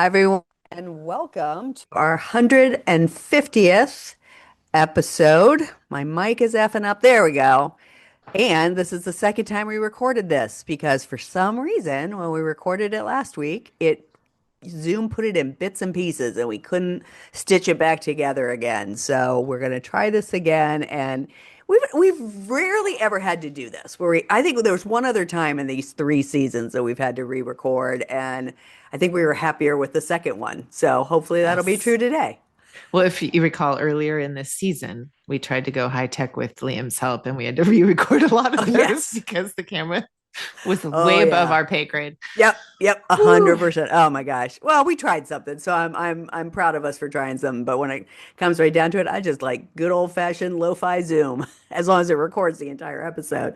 Hi, everyone, and welcome to our 150th episode. My mic is effing up. There we go. And this is the second time we recorded this because for some reason, when we recorded it last week, it Zoom put it in bits and pieces and we couldn't stitch it back together again. So we're going to try this again. And we've rarely ever had to do this. I think there was one other time in these three seasons that we've had to re-record, and I think we were happier with the second one. So hopefully that'll be Yes. true today. Well, if you recall earlier in this season, we tried to go high tech with Liam's help and we had to re-record a lot Oh of those yes. because the camera was Oh way above yeah. our pay grade. Yep, a Woo. hundred percent. Oh my gosh. Well, we tried something, so I'm proud of us for trying something. But when it comes right down to it, I just like good old fashioned lo-fi Zoom, as long as it records the entire episode.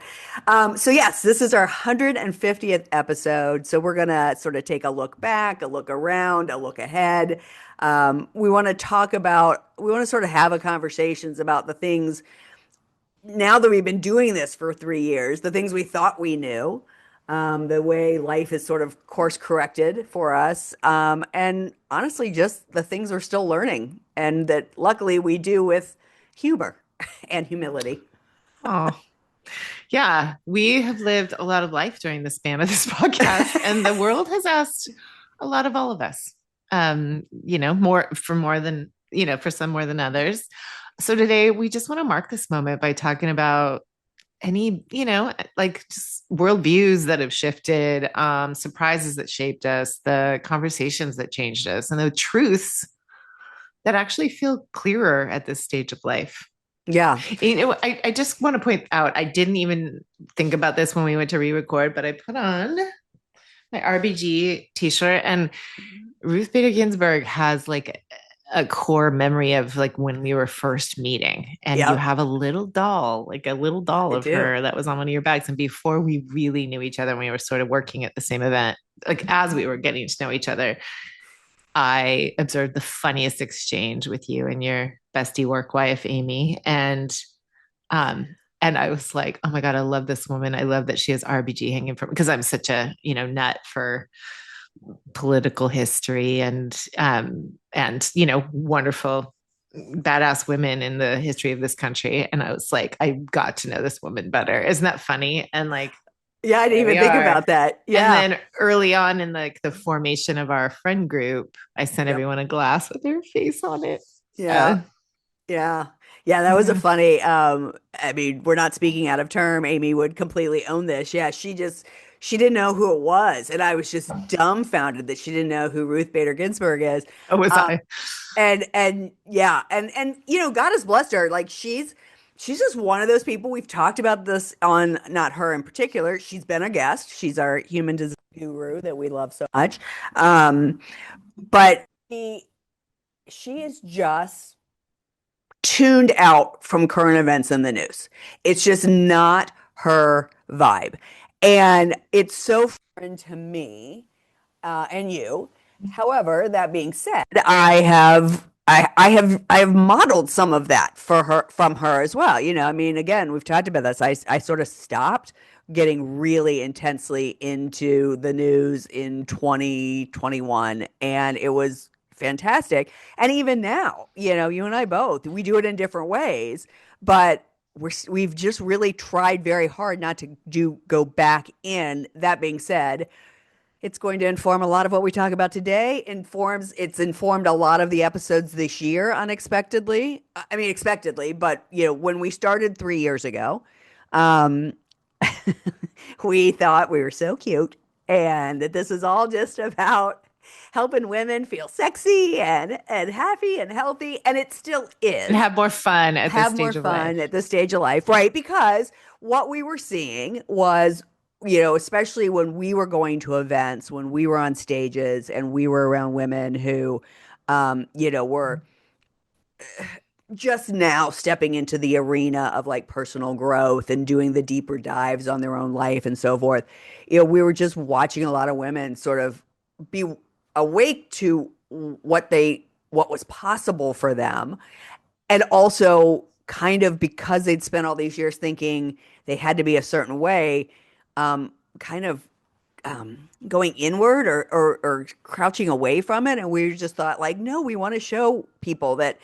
So yes, this is our 150th episode. So we're gonna sort of take a look back, a look around, a look ahead. We want to sort of have a conversations about the things now that we've been doing this for 3 years, the things we thought we knew, the way life is sort of course corrected for us, and honestly, just the things we're still learning, and that luckily we do with humor and humility. Oh, yeah. We have lived a lot of life during the span of this podcast, and the world has asked a lot of all of us. More than, for some more than others. So today we just want to mark this moment by talking about any, like just worldviews that have shifted, surprises that shaped us, the conversations that changed us, and the truths that actually feel clearer at this stage of life. Yeah. I just want to point out, I didn't even think about this when we went to re-record, but I put on my RBG t-shirt, and Ruth Bader Ginsburg has like a core memory of like when we were first meeting, and you Yep. have a little doll, like a little doll I of do. her that was on one of your bags. And before we really knew each other, we were sort of working at the same event, like as we were getting to know each other, I observed the funniest exchange with you and your bestie work wife, Amy. Um, and I was like, oh my God, I love this woman. I love that she has RBG hanging from, because I'm such a, nut for political history and wonderful badass women in the history of this country. And I was like, I got to know this woman better. Isn't that funny? And like, Yeah, I didn't here we even think are. about that. And Yeah. then early on in like the formation of our friend group, I sent Yep. everyone a glass with her face on it. Yeah. So Yeah. Yeah, that was a yeah. funny I mean, we're not speaking out of term. Amy would completely own this. Yeah, she didn't know who it was, and I was just dumbfounded that she didn't know who Ruth Bader Ginsburg is. Oh, was Um I? and yeah, and God has blessed her. Like she's just one of those people. We've talked about this on, not her in particular. She's been a guest. She's our human design guru that we love so much. Um but she is just tuned out from current events in the news. It's just not her vibe. And it's so foreign to me and you. However, that being said, I have modeled some of that for her from her as well. I mean, again, we've talked about this. I sort of stopped getting really intensely into the news in 2021, and it was fantastic. And even now, you and I both, we do it in different ways, but we've just really tried very hard not to go back in. That being said, it's going to inform a lot of what we talk about today. It's informed a lot of the episodes this year unexpectedly. I mean, expectedly, but when we started 3 years ago, um, we thought we were so cute and that this is all just about helping women feel sexy and happy and healthy, and it still And is. have more fun at this Have more stage of fun life. at this stage of life, right? Because what we were seeing was, especially when we were going to events, when we were on stages and we were around women who, were just now stepping into the arena of like personal growth and doing the deeper dives on their own life and so forth. We were just watching a lot of women sort of be awake to what was possible for them, and also kind of because they'd spent all these years thinking they had to be a certain way, kind of going inward or crouching away from it. And we just thought like, no, we want to show people that,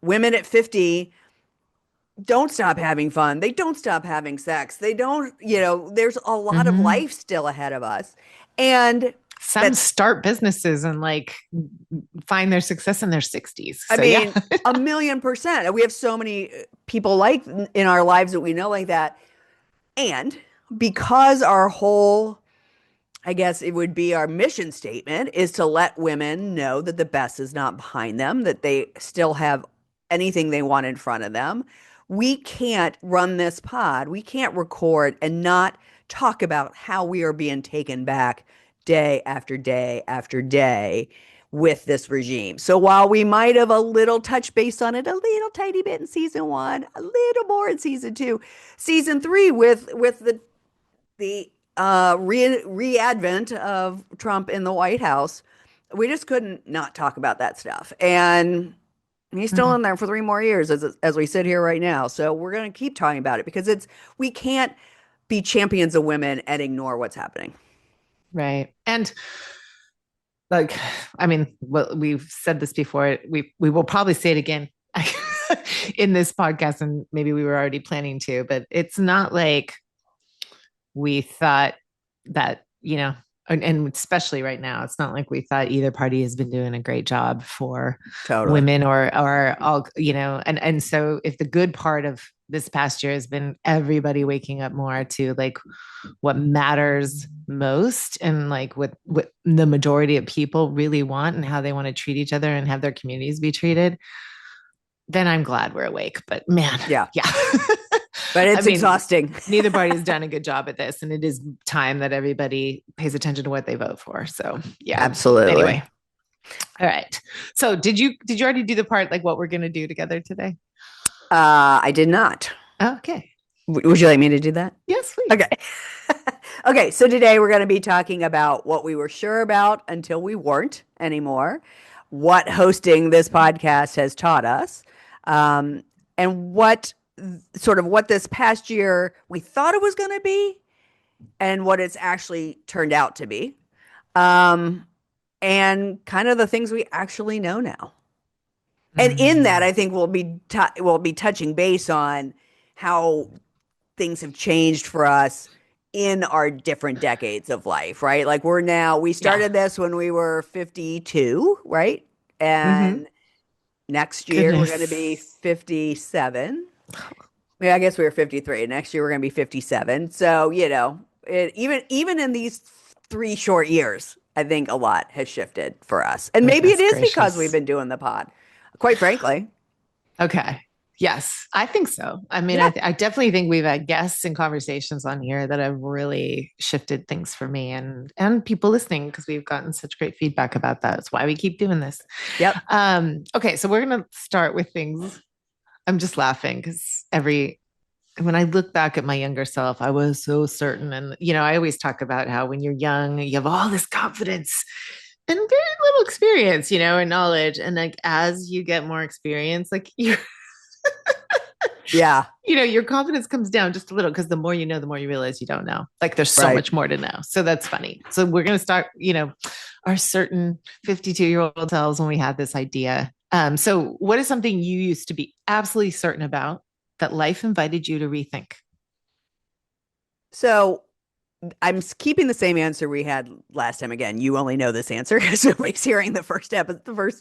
women at 50 don't stop having fun. They don't stop having sex. They don't, there's a lot of Mm-hmm. life still ahead of us. And Some that's, start businesses and like find their success in their 60s. I So yeah. mean, 1,000,000%. We have so many people like in our lives that we know like that. And because our whole, I guess it would be our mission statement is to let women know that the best is not behind them, that they still have anything they want in front of them. We can't run this pod. We can't record and not talk about how we are being taken back day after day after day with this regime. So while we might have a little touch base on it, a little tiny bit in season one, a little more in season two, season three with the re-advent of Trump in the White House, we just couldn't not talk about that stuff. And he's still Mhm. in there for 3 more years as we sit here right now. So we're going to keep talking about it because we can't be champions of women and ignore what's happening. Right. And like, I mean, well, we've said this before. We will probably say it again in this podcast, and maybe we were already planning to, but it's not like we thought that, and especially right now, it's not like we thought either party has been doing a great job for Totally. women or all, and so if the good part of this past year has been everybody waking up more to like what matters most and like what the majority of people really want and how they want to treat each other and have their communities be treated, then I'm glad we're awake. But man, Yeah. yeah. But I it's mean, exhausting. neither party has done a good job at this, and it is time that everybody pays attention to what they vote for. So, yeah. Absolutely. Anyway, all right. So, did you already do the part like what we're going to do together today? I did not. Okay. Would you like me to do that? Yes, please. Okay. Okay, so today we're going to be talking about what we were sure about until we weren't anymore, what hosting this podcast has taught us, and what this past year we thought it was going to be and what it's actually turned out to be, um, and kind of the things we actually know now. And in that, Mm, I think we'll be touching base on how things have changed for us in our different decades of life, right? Like we yeah. started this when we were 52, right? Mm-hmm. And next year we're going to be Goodness. 57. Yeah, I guess we were 53. Next year we're going to be 57. So, even in these 3 short years, I think a lot has shifted for us. And maybe it Goodness is because we've gracious. been doing the pod, quite frankly. Okay. Yes, I think so. I mean, Yeah. I definitely think we've had guests and conversations on here that have really shifted things for me and people listening because we've gotten such great feedback about that. That's why we keep doing this. Yep. Okay, so we're gonna start with things. I'm just laughing because when I look back at my younger self, I was so certain. And I always talk about how when you're young, you have all this confidence and very little experience, and knowledge. And like as you get more experience, like Yeah. your confidence comes down just a little because the more you know, the more you realize you don't know. Like there's so Right. much more to know. So that's funny. So we're going to start, our certain 52-year-old selves when we had this idea. So what is something you used to be absolutely certain about that life invited you to rethink? So I'm keeping the same answer we had last time. Again, you only know this answer because nobody's hearing the first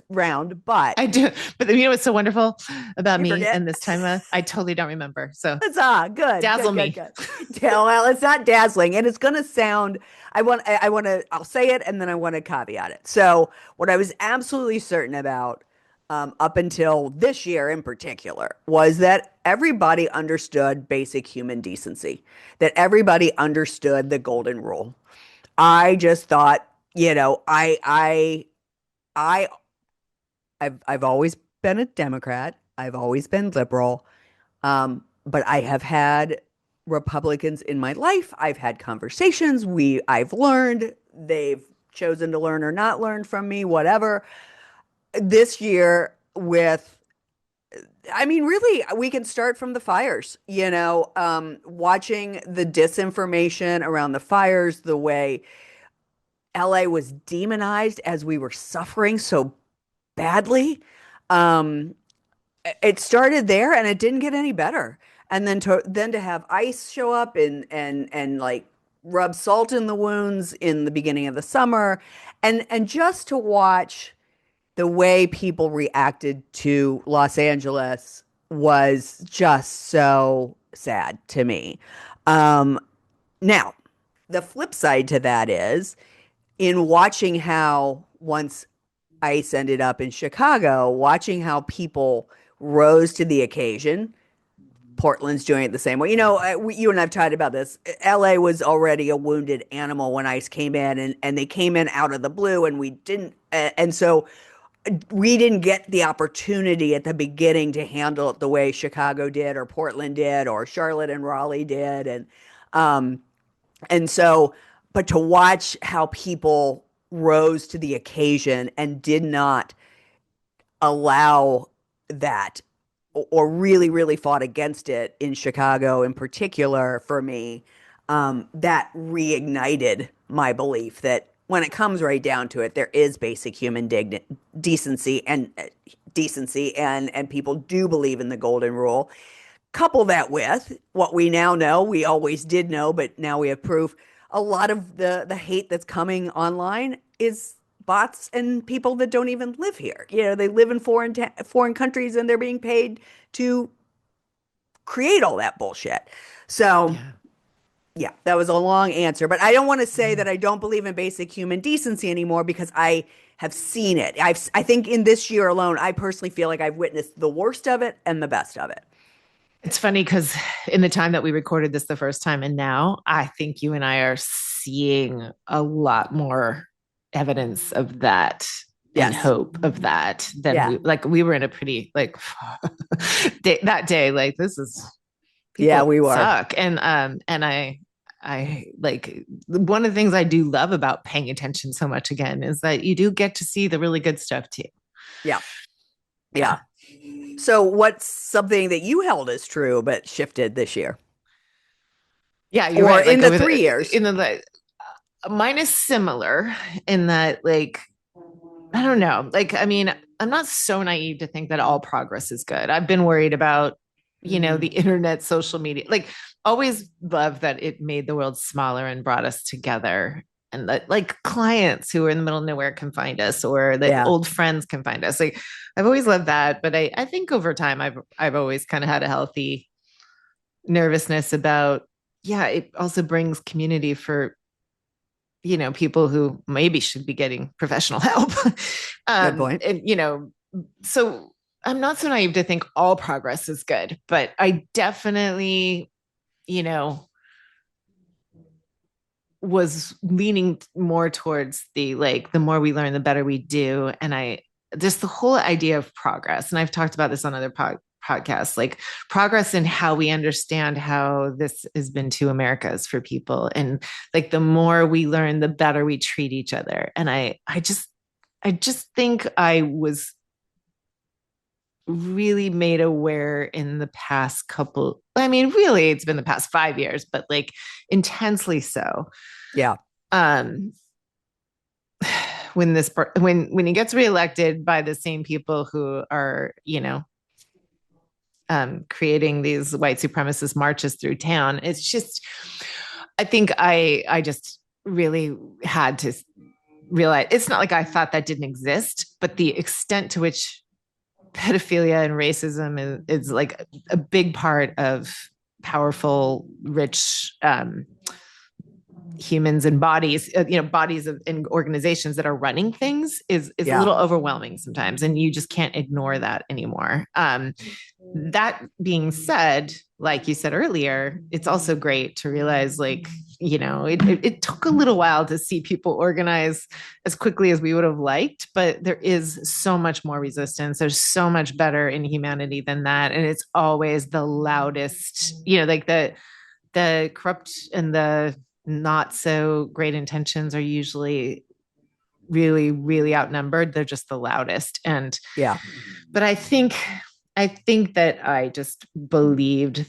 round, but I do, but what's so wonderful about you me forget. and this time? I totally don't remember. So It's good, dazzle good, good, me. good. Yeah, well, it's not dazzling, and it's gonna sound. I'll say it, and then I want to caveat it. So, what I was absolutely certain about, up until this year in particular, was that everybody understood basic human decency, that everybody understood the golden rule. I just thought, I, I've always been a Democrat. I've always been liberal. But I have had Republicans in my life. I've had conversations. I've learned. They've chosen to learn or not learn from me, whatever. This year, with I mean, really, we can start from the fires, watching the disinformation around the fires, the way LA was demonized as we were suffering so badly. Um, it started there and it didn't get any better. And then to have ICE show up and like rub salt in the wounds in the beginning of the summer and just to watch the way people reacted to Los Angeles was just so sad to me. Um, Now, the flip side to that is in watching how once ICE ended up in Chicago, watching how people rose to the occasion. Portland's doing it the same way. You and I've talked about this. LA was already a wounded animal when ICE came in, and they came in out of the blue, and we didn't. And so we didn't get the opportunity at the beginning to handle it the way Chicago did, or Portland did, or Charlotte and Raleigh did, um, and so, but to watch how people rose to the occasion and did not allow that or really, really fought against it in Chicago in particular for me, that reignited my belief that when it comes right down to it, there is basic human decency and people do believe in the golden rule. Couple that with what we now know, we always did know, but now we have proof. A lot of the hate that's coming online is bots and people that don't even live here. They live in foreign countries and they're being paid to create all that bullshit. So, Yeah. yeah, that was a long answer, but I don't want to say that I don't believe in basic human decency anymore because I have seen it. I think in this year alone, I personally feel like I've witnessed the worst of it and the best of it. It's funny because in the time that we recorded this the first time and now, I think you and I are seeing a lot more evidence of that and Yes. hope of that than Yeah. we were in a pretty like that day, like this is Yeah, people we were. suck. And I like one of the things I do love about paying attention so much again is that you do get to see the really good stuff too. Yeah. Yeah. Yeah. So what's something that you held as true but shifted this year Yeah, you're or right. in Like the over 3 years? in the mine is similar in that like I don't know. Like, I mean, I'm not so naive to think that all progress is good. I've been worried about, the Mm, internet, social media. Like, always love that it made the world smaller and brought us together. And that, like, clients who are in the middle of nowhere can find us, or that yeah. old friends can find us. Like, I've always loved that. But I think over time, I've always kind of had a healthy nervousness about, yeah, it also brings community for people who maybe should be getting professional help. Good point. And, so I'm not so naive to think all progress is good, but I definitely, you know, was leaning more towards the like, the more we learn, the better we do. And just the whole idea of progress. And I've talked about this on other podcasts, like progress in how we understand how this has been two Americas for people. And like the more we learn, the better we treat each other. And I just think I was really made aware in the past couple, I mean, really, it's been the past 5 years, but like intensely so. Yeah. Um, when he gets reelected by the same people who are, creating these white supremacist marches through town, it's just, I think I just really had to realize it's not like I thought that didn't exist, but the extent to which pedophilia and racism is like a big part of powerful, rich humans and bodies, bodies and organizations that are running things is a Yeah. little overwhelming sometimes, and you just can't ignore that anymore. That being said, like you said earlier, it's also great to realize, like, it took a little while to see people organize as quickly as we would have liked, but there is so much more resistance. There's so much better in humanity than that. And it's always the loudest, like the corrupt and the not so great intentions are usually really, really outnumbered. They're just the loudest. Yeah. But I think I think that I just believed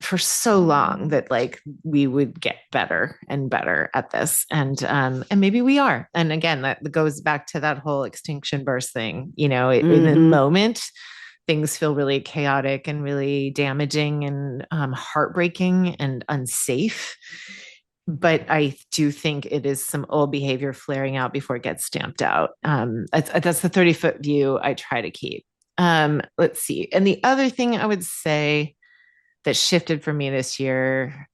for so long that like we would get better and better at this, and maybe we are. And again, that goes back to that whole extinction burst thing. In the Mm-hmm. moment, things feel really chaotic and really damaging and heartbreaking and unsafe. But I do think it is some old behavior flaring out before it gets stamped out. That's the 30-foot view I try to keep. Let's see. And the other thing I would say that shifted for me this year,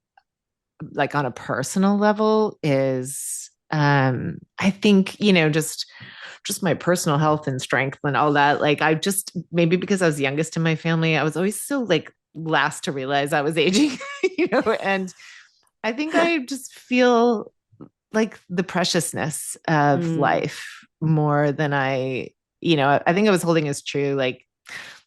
like on a personal level, is I think, just my personal health and strength and all that. Like I just maybe because I was youngest in my family, I was always so like last to realize I was aging, and I think I just feel like the preciousness of Mm. life more than I think I was holding as true, like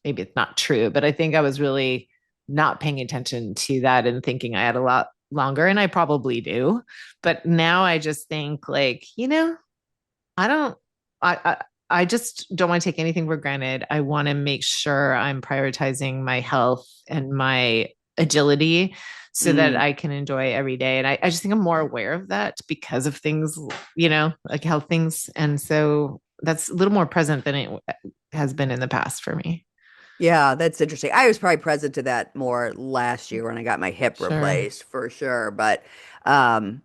maybe it's not true, but I think I was really not paying attention to that and thinking I had a lot longer, and I probably do. But now I just think like, I don't, I just don't want to take anything for granted. I want to make sure I'm prioritizing my health and my agility so that Mm. I can enjoy every day. And I just think I'm more aware of that because of things, like health things. And so that's a little more present than it has been in the past for me. Yeah, that's interesting. I was probably present to that more last year when I got my hip Sure. replaced for sure. But um,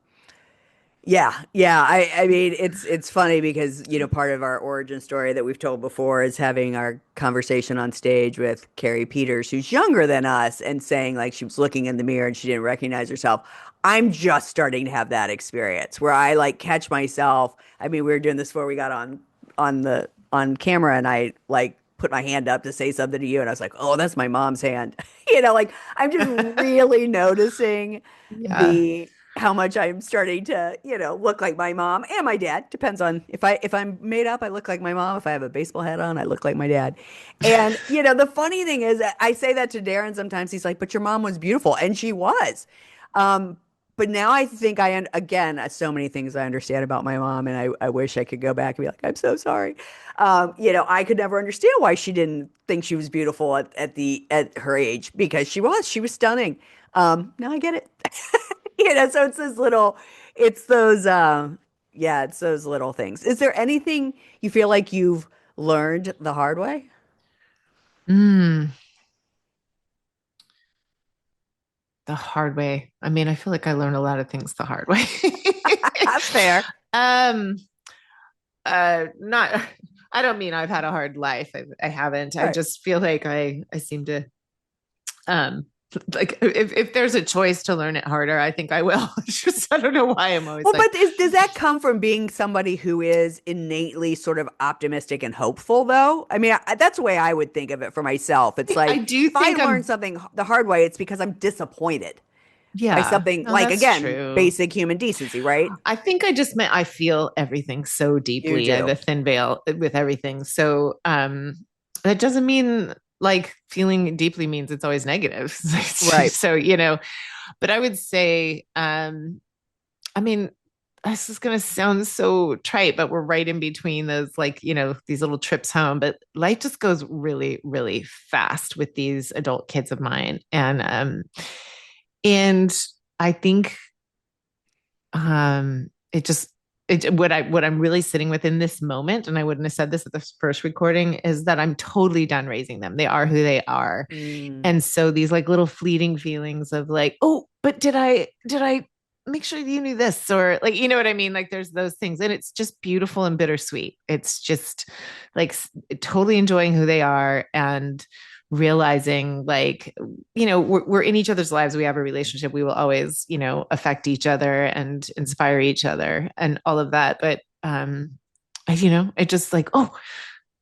yeah, yeah. I mean, it's funny because part of our origin story that we've told before is having our conversation on stage with Carrie Peters, who's younger than us, and saying like she was looking in the mirror and she didn't recognize herself. I'm just starting to have that experience where I like catch myself. I mean, we were doing this before we got on camera, and I like put my hand up to say something to you, and I was like, "Oh, that's my mom's hand." Like I'm just really noticing Yeah. the how much I'm starting to, look like my mom and my dad. Depends on if I'm made up, I look like my mom. If I have a baseball hat on, I look like my dad. And the funny thing is, I say that to Darren sometimes. He's like, "But your mom was beautiful," and she was. Um, but now I think again, so many things I understand about my mom, and I wish I could go back and be like, "I'm so sorry." I could never understand why she didn't think she was beautiful at her age because she was stunning. Now I get it. So it's those, yeah, it's those little things. Is there anything you feel like you've learned the hard way? Mm, the hard way. I mean, I feel like I learned a lot of things the hard way. Fair. um, not I don't mean I've had a hard life. I haven't. All I right. just feel like I seem to um like if there's a choice to learn it harder, I think I will. It's just I don't know why I'm always Well, like, but does that come from being somebody who is innately sort of optimistic and hopeful, though? I mean, that's the way I would think of it for myself. It's I like do if I think learn I'm something the hard way, it's because I'm disappointed by yeah, something no, like, that's again, true. basic human decency, right? I think I just meant I feel everything so You deeply. I have do. a thin veil with everything. So that doesn't mean like feeling deeply means it's always negative. Right. So, but I would say, I mean, this is going to sound so trite, but we're right in between those, like, these little trips home. But life just goes really, really fast with these adult kids of mine. And I think it just, what I'm really sitting with in this moment, and I wouldn't have said this at the first recording, is that I'm totally done raising them. They are who they are. Mm. And so these like little fleeting feelings of like, oh, but did I make sure you knew this, or like, you know what I mean? Like there's those things, and it's just beautiful and bittersweet. It's just like totally enjoying who they are and realizing like, we're in each other's lives. We have a relationship. We will always, affect each other and inspire each other and all of that. But it just like, oh,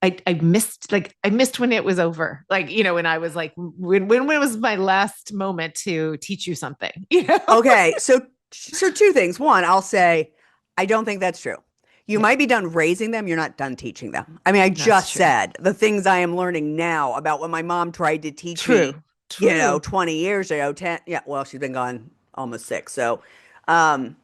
I missed when it was over. Like, when I was like, when was my last moment to teach you something? Okay, so two things. One, I'll say I don't think that's true. You Yeah, might be done raising them, you're not done teaching them. I mean, I that's just true. said the things I am learning now about what my mom tried to teach me, True. True. 20 years ago, 10, yeah, well, she's been gone almost 6. So, um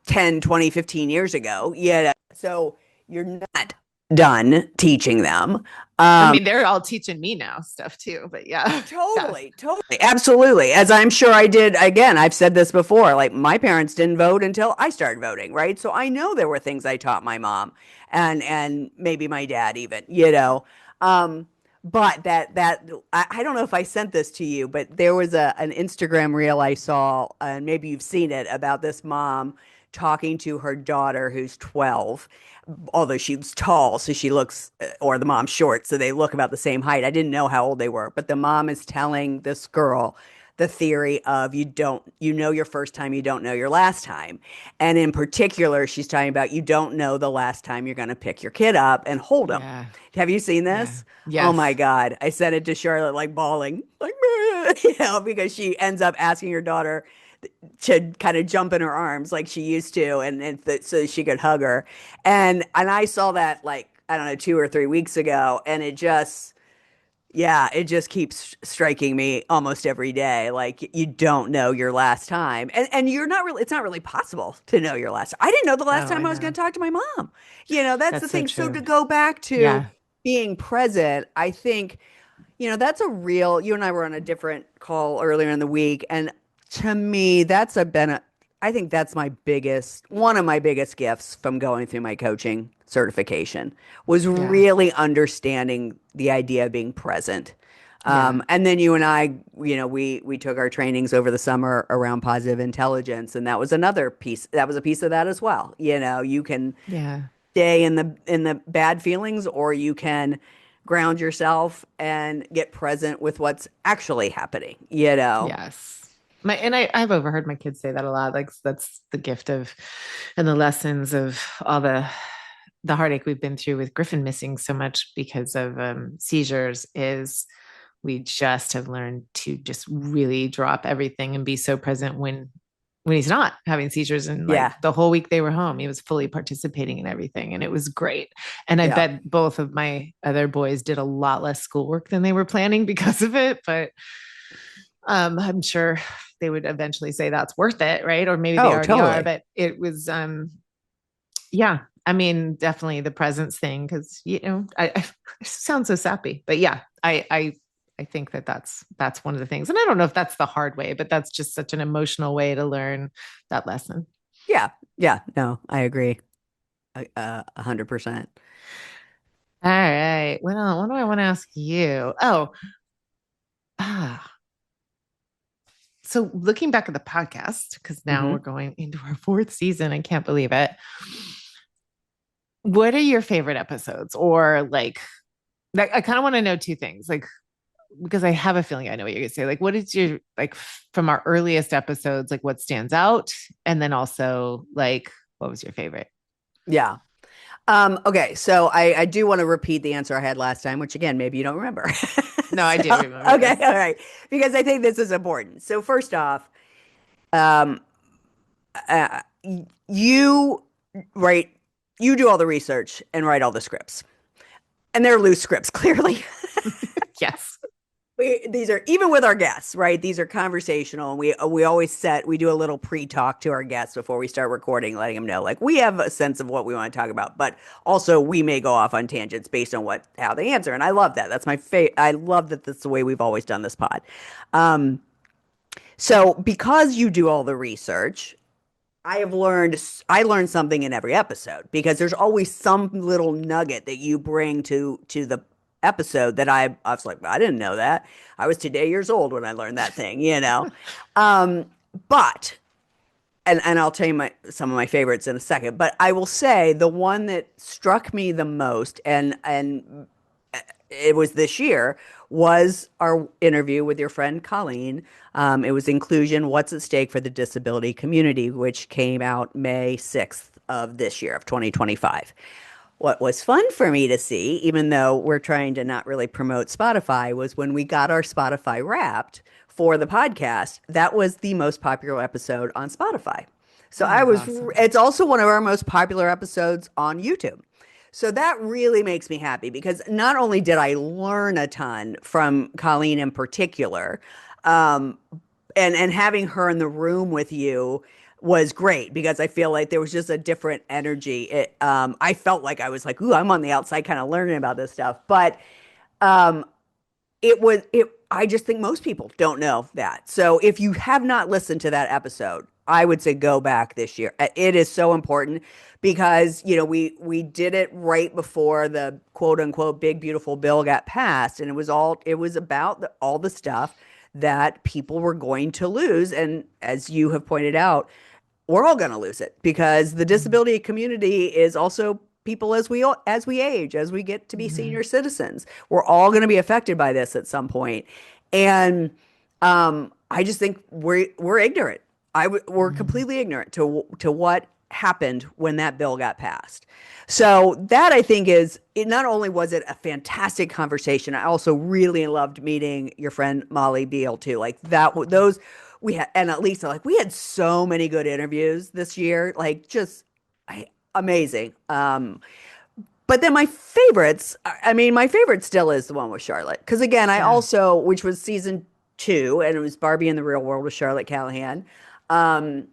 10, 20, 15 years ago. Yeah. So, you're not done teaching them. I mean, they're all teaching me now stuff too, but yeah. Yes. Totally, totally, absolutely. As I'm sure I did, again, I've said this before, like my parents didn't vote until I started voting, right? So I know there were things I taught my mom and maybe my dad even, you know. Um, but I don't know if I sent this to you, but there was an Instagram reel I saw, and maybe you've seen it, about this mom talking to her daughter who's 12, although she's tall, so she looks, or the mom's short, so they look about the same height. I didn't know how old they were, but the mom is telling this girl the theory of you know your first time, you don't know your last time. And in particular, she's talking about you don't know the last time you're going to pick your kid up and hold them. Yeah. Have you seen Yeah. this? Oh my Yes. God. I sent it to Charlotte, like bawling, like, because she ends up asking her daughter to kind of jump in her arms like she used to, so she could hug her. And I saw that, like, I don't know, 2 or 3 weeks ago, and it just, yeah, it just keeps striking me almost every day. Like, you don't know your last time, and you're not really. It's not really possible to know your last time. I didn't know the last Oh, I time I was going know. to talk to my mom. That's the That's so thing. So true. to go back to Yeah. being present, I think, that's a real, you and I were on a different call earlier in the week. And to me, I think that's one of my biggest gifts from going through my coaching certification, was Yeah. really understanding the idea of being present. Yeah. And then you and I, we took our trainings over the summer around positive intelligence, and that was another piece. That was a piece of that as well. You can Yeah. stay in the bad feelings, or you can ground yourself and get present with what's actually happening. Yes. I've overheard my kids say that a lot. Like that's the gift of and the lessons of all the heartache we've been through with Griffin missing so much because of seizures is we just have learned to just really drop everything and be so present when he's not having seizures. And like Yeah. the whole week they were home, he was fully participating in everything, and it was great. And I Yeah. bet both of my other boys did a lot less schoolwork than they were planning because of it. But I'm sure they would eventually say that's worth it, right? Or maybe they Oh, already are. totally. But it was, yeah. I mean, definitely the presence thing because I sound so sappy, but yeah, I think that's one of the things, and I don't know if that's the hard way, but that's just such an emotional way to learn that lesson. Yeah. Yeah. No, I agree. 100%. All right, well, what do I want to ask you? Oh, ah, so looking back at the podcast, because now we're Hmm. going into our fourth season, I can't believe it. What are your favorite episodes, or like I kind of want to know two things, like because I have a feeling I know what you're gonna say. Like, what is your like from our earliest episodes, like what stands out? And then also like what was your favorite? Yeah. Okay, so I do want to repeat the answer I had last time, which again, maybe you don't remember. No, I So, do remember okay, this. all right. Because I think this is important. So first off, um, uh, you write, you do all the research and write all the scripts, and they're loose scripts, clearly. Yes. These are, even with our guests, right? These are conversational, and we do a little pre-talk to our guests before we start recording, letting them know, like, we have a sense of what we want to talk about, but also we may go off on tangents based on how they answer. And I love that. That's my favorite. I love that that's the way we've always done this pod. Um, so because you do all the research, I learned something in every episode, because there's always some little nugget that you bring to the episode that I was like, I didn't know that. I was today years old when I learned that thing. Um, but and I'll tell you some of my favorites in a second, but I will say the one that struck me the most, and it was this year, was our interview with your friend Colleen. It was Inclusion: What's at Stake for the Disability Community, which came out May 6th of this year, of 2025. What was fun for me to see, even though we're trying to not really promote Spotify, was when we got our Spotify Wrapped for the podcast, that was the most popular episode on Spotify. So Oh, that's awesome. it's also one of our most popular episodes on YouTube. So that really makes me happy, because not only did I learn a ton from Colleen in particular, um, and having her in the room with you was great, because I feel like there was just a different energy. I felt like I was like, ooh, I'm on the outside kind of learning about this stuff. But Um, I just think most people don't know that. So if you have not listened to that episode, I would say go back this year. It is so important because, we did it right before the quote unquote big beautiful bill got passed, and it was about all the stuff that people were going to lose, and as you have pointed out, we're all going to lose it because the disability community is also people as we age, as we get to be Mm-hmm. senior citizens. We're all going to be affected by this at some point. And I just think we're ignorant. We're Mm-hmm. completely ignorant to what happened when that bill got passed. So that I think is it. Not only was it a fantastic conversation, I also really loved meeting your friend Molly Beal too. Like that, those we had, and at least like we had so many good interviews this year, like just amazing. But then my favorites, I mean, my favorite still is the one with Charlotte. Because again, Yeah. which was season 2, and it was Barbie in the Real World with Charlotte Callahan. Um,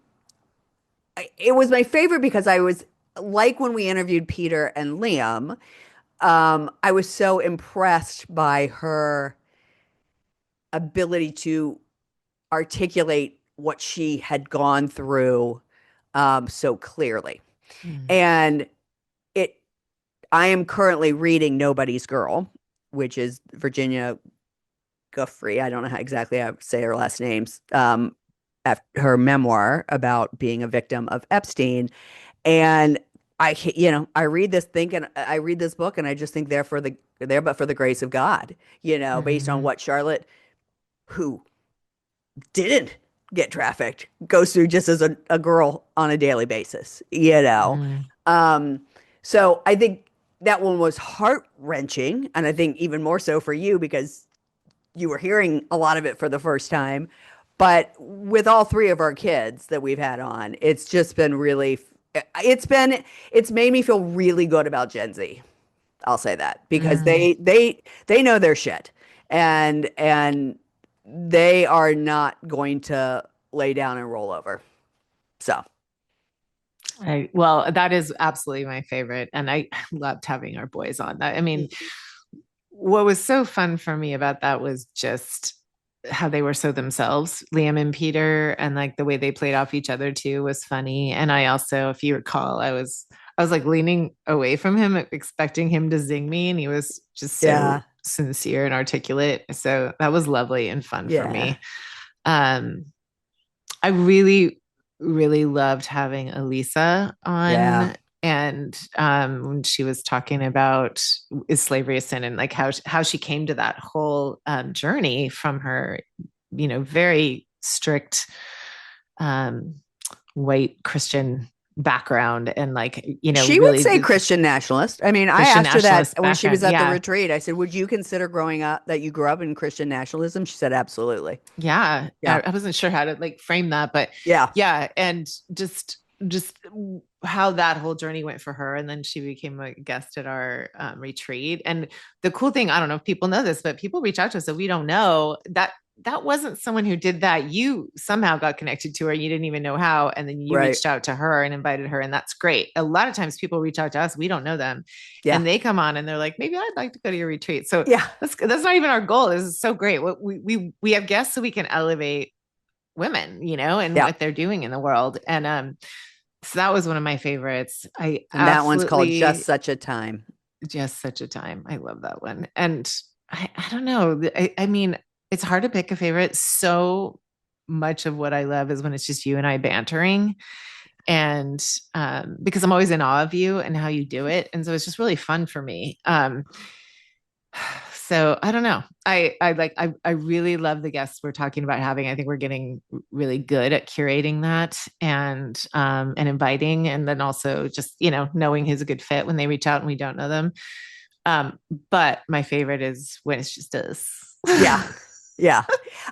it was my favorite because I was like when we interviewed Peter and Liam, I was so impressed by her ability to articulate what she had gone through so clearly. Mm. And it, I am currently reading Nobody's Girl, which is Virginia Guffrey. I don't know how exactly I say her last name's her memoir about being a victim of Epstein. And I read this thinking I read this book and I just think there but for the grace of God, based on Mm-hmm. what Charlotte, who didn't get trafficked, goes through just as a girl on a daily basis. Mm. Um, so I think that one was heart wrenching. And I think even more so for you because you were hearing a lot of it for the first time. But with all three of our kids that we've had on, it's just been it's made me feel really good about Gen Z. I'll say that because Mm. they know their shit, and they are not going to lay down and roll over. So Well, that is absolutely my favorite. And I loved having our boys on that. I mean, what was so fun for me about that was just how they were so themselves, Liam and Peter, and like the way they played off each other too was funny. And I also, if you recall, I was like leaning away from him, expecting him to zing me, and he was just so yeah, sincere and articulate. So that was lovely and fun for yeah, me. Um, I really, really loved having Elisa yeah. on. And when she was talking about is slavery a sin and like how she came to that whole journey from her, very strict um, white Christian background and like, She would really say the Christian nationalist. I mean, I Christian asked her that nationalist when she was background. at the Yeah. retreat. I said, "Would you consider growing up that you grew up in Christian nationalism?" She said, "Absolutely." Yeah, Yeah, I wasn't sure how to like frame that, but yeah, yeah, and just how that whole journey went for her, and then she became a guest at our retreat. And the cool thing, I don't know if people know this, but people reach out to us that we don't know that wasn't someone who did that. You somehow got connected to her, you didn't even know how, and then you right. reached out to her and invited her, and that's great. A lot of times people reach out to us, we don't know them, Yeah, and they come on and they're like, maybe I'd like to go to your retreat. So yeah, that's not even our goal. This is so great. What we have guests so we can elevate women, and yeah. what they're doing in the world. And so that was one of my favorites. I And that one's called Just absolutely Such a Time. just such a time. I love that one. And I don't know. I mean, it's hard to pick a favorite. So much of what I love is when it's just you and I bantering. And because I'm always in awe of you and how you do it. And so it's just really fun for me. So I don't know. I really love the guests we're talking about having. I think we're getting really good at curating that and inviting, and then also just knowing who's a good fit when they reach out and we don't know them. But my favorite is when it's just us. Yeah. Yeah.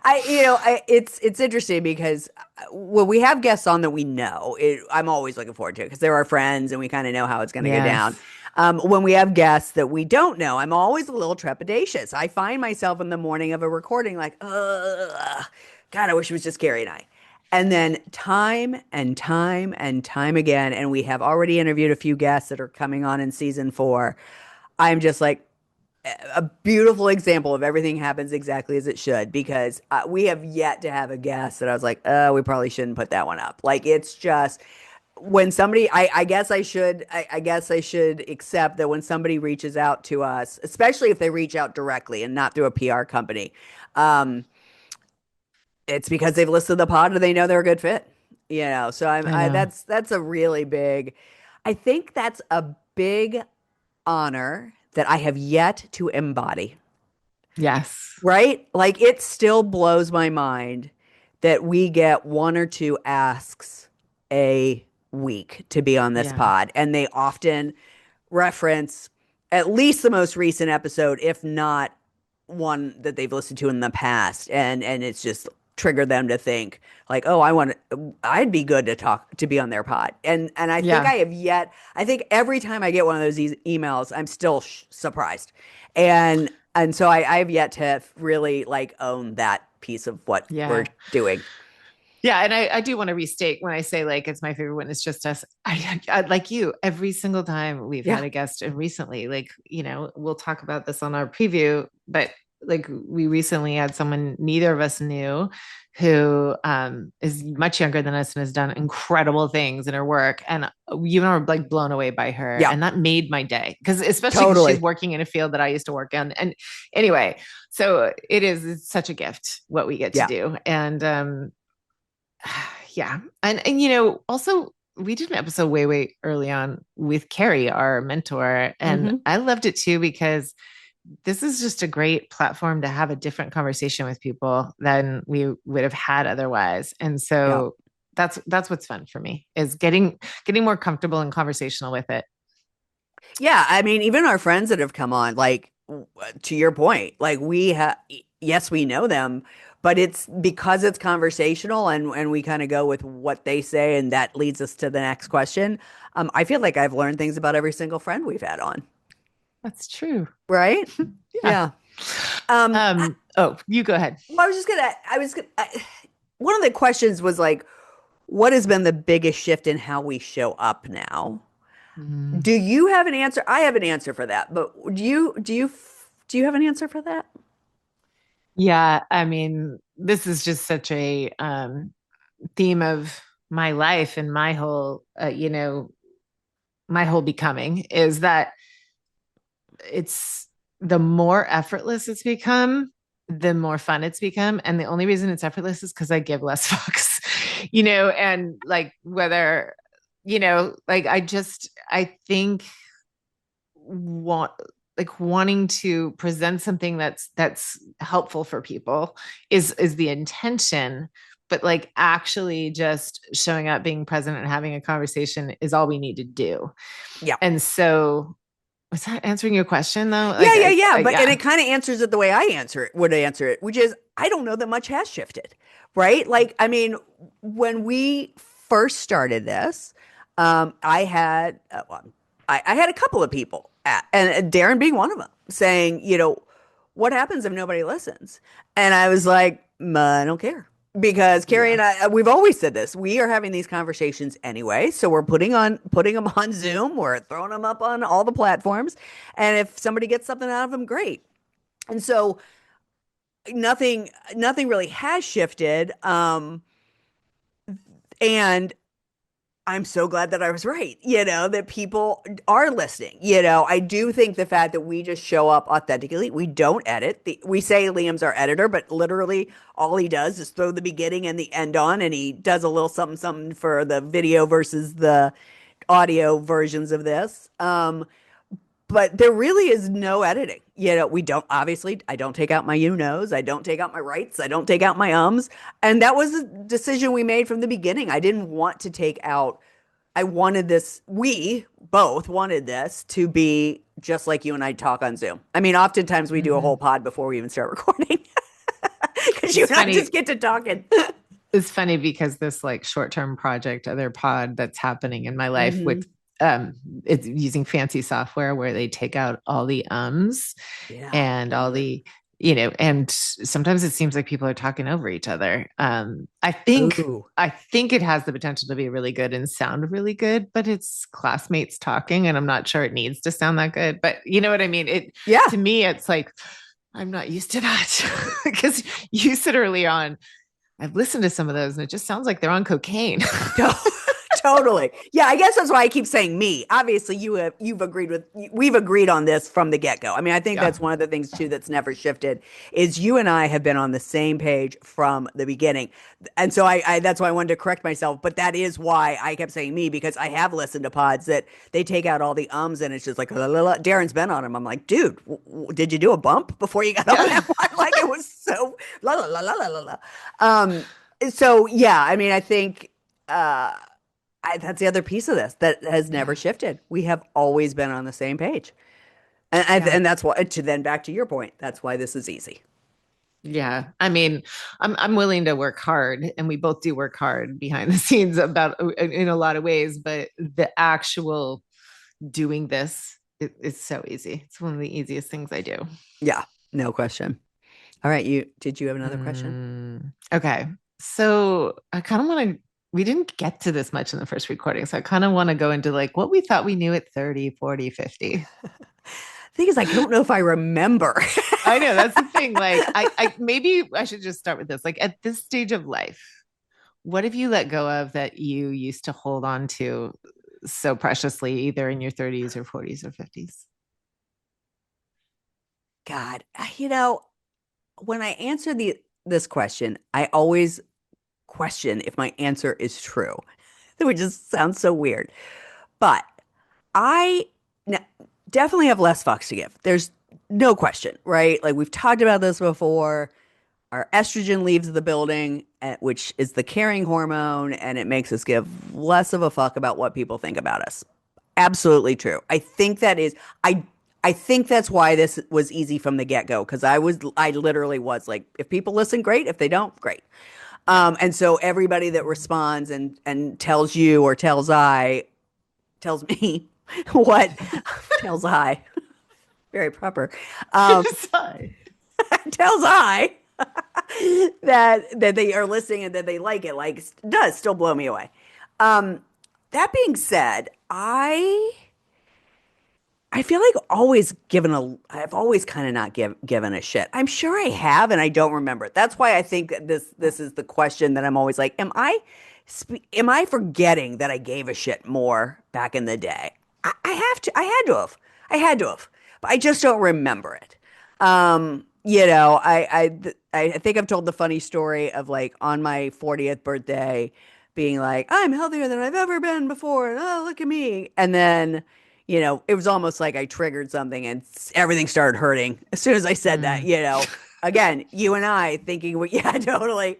It's interesting because when we have guests on that we know, I'm always looking forward to it because they're our friends and we kind of know how it's going to go down. Yes. When we have guests that we don't know, I'm always a little trepidatious. I find myself in the morning of a recording like, God, I wish it was just Carrie and I. And then time and time and time again, and we have already interviewed a few guests that are coming on in season 4. I'm just like, a beautiful example of everything happens exactly as it should because we have yet to have a guest that I was like, we probably shouldn't put that one up. Like it's just when somebody, I guess I guess I should accept that when somebody reaches out to us, especially if they reach out directly and not through a PR company, um, it's because they've listened to the pod and they know they're a good fit. So I know. that's a really big, I think that's a big honor that I have yet to embody, Yes. right? Like it still blows my mind that we get one or two asks a week to be on this Yeah. pod, and they often reference at least the most recent episode, if not one that they've listened to in the past, and it's just triggered them to think like, oh, I'd be good to talk to be on their pod, and I think Yeah. I have yet. I think every time I get one of those emails, I'm still surprised, and so I have yet to really like own that piece of what we're Yeah. doing. Yeah, and I do want to restate when I say like it's my favorite when it's just us. I like you every single time we've Yeah, had a guest, and recently, like we'll talk about this on our preview, but like we recently had someone neither of us knew who is much younger than us and has done incredible things in her work, and you are like blown away by her, yeah, and that made my day because especially because she's totally. working in a field that I used to work in, and anyway, so it's such a gift what we get to Yeah. do, and yeah. And also we did an episode way early on with Carrie, our mentor, and Hmm. I loved it too because this is just a great platform to have a different conversation with people than we would have had otherwise. And Yeah. so that's what's fun for me is getting more comfortable and conversational with it. Yeah, I mean, even our friends that have come on, like to your point, like we have, yes, we know them, but it's because it's conversational and we kind of go with what they say, and that leads us to the next question. I feel like I've learned things about every single friend we've had on, That's true. right? Yeah. Yeah. I, Oh, you go ahead. well, I was gonna, one of the questions was like, what has been the biggest shift in how we show up now? Mm. Do you have an answer? I have an answer for that, but do you have an answer for that? Yeah, I mean, this is just such a theme of my life and my whole becoming is that it's the more effortless it's become, the more fun it's become. And the only reason it's effortless is because I give less fucks, and like whether, like I think want like wanting to present something that's helpful for people is the intention, but like actually just showing up, being present, and having a conversation is all we need to do. Yeah. And so was that answering your question though? Yeah, Like yeah, yeah. But and yeah. it kind of answers it the way would answer it, which is I don't know that much has shifted, right? Like, I mean, when we first started this, I had well, I had a couple of people, and Darren being one of them, saying, what happens if nobody listens? And I was like, I don't care. Because Carrie Yeah. and I, we've always said this. We are having these conversations anyway, so we're putting them on Zoom. We're throwing them up on all the platforms, and if somebody gets something out of them, great. And so nothing really has shifted. And I'm so glad that I was right, that people are listening. I do think the fact that we just show up authentically, we don't edit. We say Liam's our editor, but literally all he does is throw the beginning and the end on, and he does a little something, something for the video versus the audio versions of this. But there really is no editing. We don't, obviously, I don't take out my you knows, I don't take out my rights, I don't take out my ums. And that was a decision we made from the beginning. I didn't want to take out, I wanted this, we both wanted this to be just like you and I talk on Zoom. I mean, oftentimes we do a whole Mm-hmm. pod before we even start recording because you It's and I funny. just get to talking. It's funny because this like short-term project, other pod that's happening in my life Hmm. with um it's using fancy software where they take out all the ums Yeah, and I all love it. the and sometimes it seems like people are talking over each other. Ooh. I think it has the potential to be really good and sound really good, but it's classmates talking, and I'm not sure it needs to sound that good. But you know what I mean? Yeah. To me, it's like I'm not used to that because you said early on, I've listened to some of those, and it just sounds like they're on cocaine. Totally. Yeah, I guess that's why I keep saying me. Obviously, you've agreed with we've agreed on this from the get-go. I mean, I think Yeah. that's one of the things too that's never shifted is you and I have been on the same page from the beginning. And so I that's why I wanted to correct myself, but that is why I kept saying me because I have listened to pods that they take out all the ums and it's just like la, la, la. Darren's been on him. I'm like, dude, did you do a bump before you got on Yeah. that one? Like it was so la la la la la la. So yeah, I mean, I think that's the other piece of this that has never Yeah. shifted. We have always been on the same page. Yeah. And that's why, to then back to your point, that's why this is easy. Yeah. I mean, I'm willing to work hard, and we both do work hard behind the scenes about in a lot of ways, but the actual doing this is so easy. It's one of the easiest things I do. Yeah, no question. All right, did you have another question? Okay. So I kind of want to, we didn't get to this much in the first recording. So I kind of want to go into like what we thought we knew at 30, 40, 50. Thing is, I don't know if I remember. I know that's the thing. Like, maybe I should just start with this. Like, at this stage of life, what have you let go of that you used to hold on to so preciously, either in your 30s or 40s or 50s? God, when I answer this question, I always question if my answer is true, which just sounds so weird. But I n- definitely have less fucks to give. There's no question, right? Like we've talked about this before. Our estrogen leaves the building, which is the caring hormone, and it makes us give less of a fuck about what people think about us. Absolutely true. I think that's why this was easy from the get-go because I literally was like if people listen great, if they don't, great. Yeah. And so everybody that responds and tells you or tells me what tells I very proper Sorry. tells I that they are listening and that they like it like does still blow me away. Um, that being said, I feel like I've always kind of not given a shit. I'm sure I have and I don't remember it. That's why I think this is the question that I'm always like, am I forgetting that I gave a shit more back in the day? I had to have. I had to have. But I just don't remember it. I think I've told the funny story of like on my 40th birthday being like, I'm healthier than I've ever been before. And oh, look at me. And then it was almost like I triggered something and everything started hurting as soon as I said that, Mm. Again, you and I thinking, yeah, totally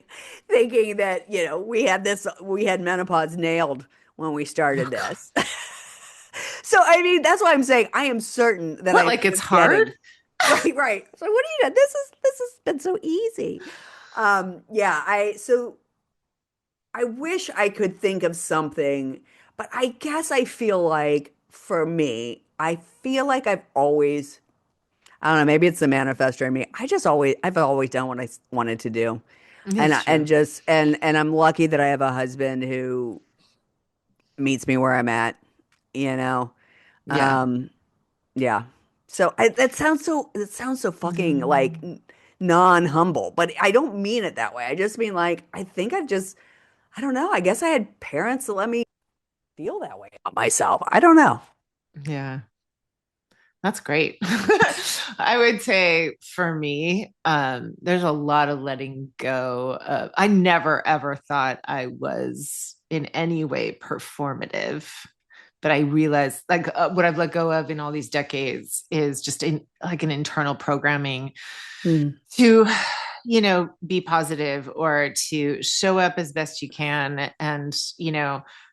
thinking that, we had menopause nailed when we started Oh, God. this. So, I mean, that's why I'm saying I am certain that What, I'm like it's hard? forgetting. Right, right. So, what do you know? This has been so easy. Yeah, so I wish I could think of something, but I guess I feel like for me, I feel like I don't know, maybe it's the manifestor in me. I've always done what I wanted to do. It's And true. just, and I'm lucky that I have a husband who meets me where I'm at, you know? Yeah. Um, yeah. So that sounds so fucking like Mm. non-humble, but I don't mean it that way. I just mean like, I don't know. I guess I had parents that let me feel that way about myself. I don't know. Yeah. That's great. I would say for me, there's a lot of letting go. I never ever thought I was in any way performative, but I realized like what I've let go of in all these decades is just like an internal programming Mm. to be positive or to show up as best you can, and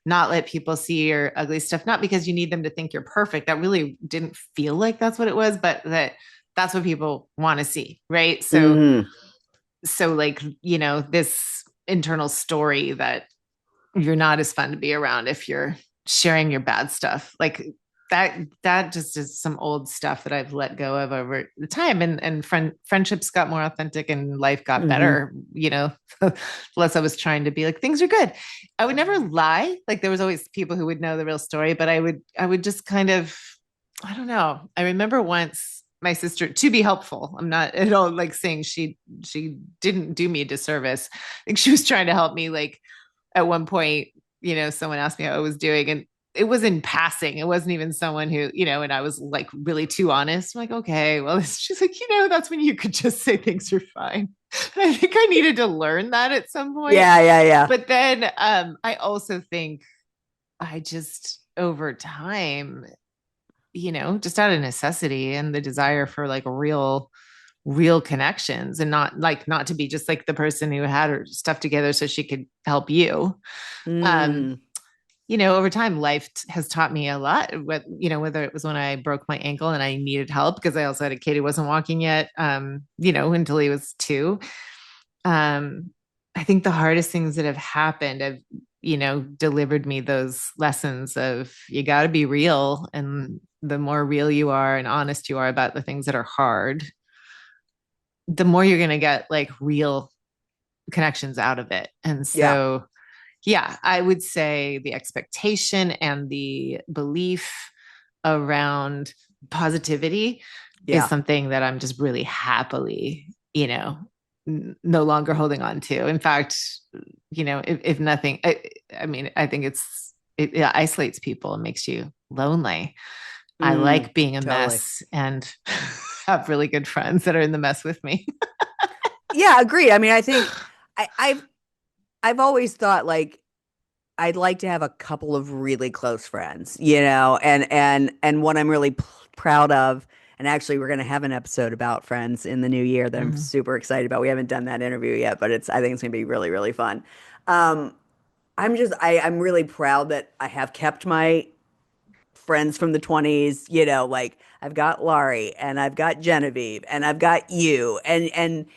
not let people see your ugly stuff, not because you need them to think you're perfect. That really didn't feel like that's what it was, but that's what people want to see, right? So Hmm. like this internal story that you're not as fun to be around if you're sharing your bad stuff, like that just is some old stuff that I've let go of over the time, and friendships got more authentic and life got Hmm. better, less I was trying to be like things are good. I would never lie. Like there was always people who would know the real story, but I would just kind of, I don't know. I remember once my sister, to be helpful, I'm not at all like saying she didn't do me a disservice. I think she was trying to help me. Like at one point, someone asked me how I was doing, and it was in passing. It wasn't even someone who, and I was like really too honest. I'm like, okay, well, she's like, that's when you could just say things are fine. And I think I needed to learn that at some point. Yeah, yeah, yeah. But then I also think I just over time, just out of necessity and the desire for like real connections, and not to be just like the person who had her stuff together so she could help you. Um, Mm. over time, life has taught me a lot. Whether it was when I broke my ankle and I needed help because I also had a kid who wasn't walking yet, until he was 2. Um, I think the hardest things that have happened have, delivered me those lessons of you got to be real. And the more real you are and honest you are about the things that are hard, the more you're going to get like real connections out of it. And Yeah, so, yeah, I would say the expectation and the belief around positivity is yeah. something that I'm just really happily, no longer holding on to. In fact, if nothing, I mean, I think it isolates people and makes you lonely. I Mm, like being a totally. mess and have really good friends that are in the mess with me. Yeah, agreed. I mean, I think I've always thought like I'd like to have a couple of really close friends, and what I'm really proud of, and actually we're going to have an episode about friends in the new year that I'm Mhm. super excited about. We haven't done that interview yet, but I think it's going to be really, really fun. Um, I'm really proud that I have kept my friends from the 20s, like I've got Laurie and I've got Genevieve and I've got you and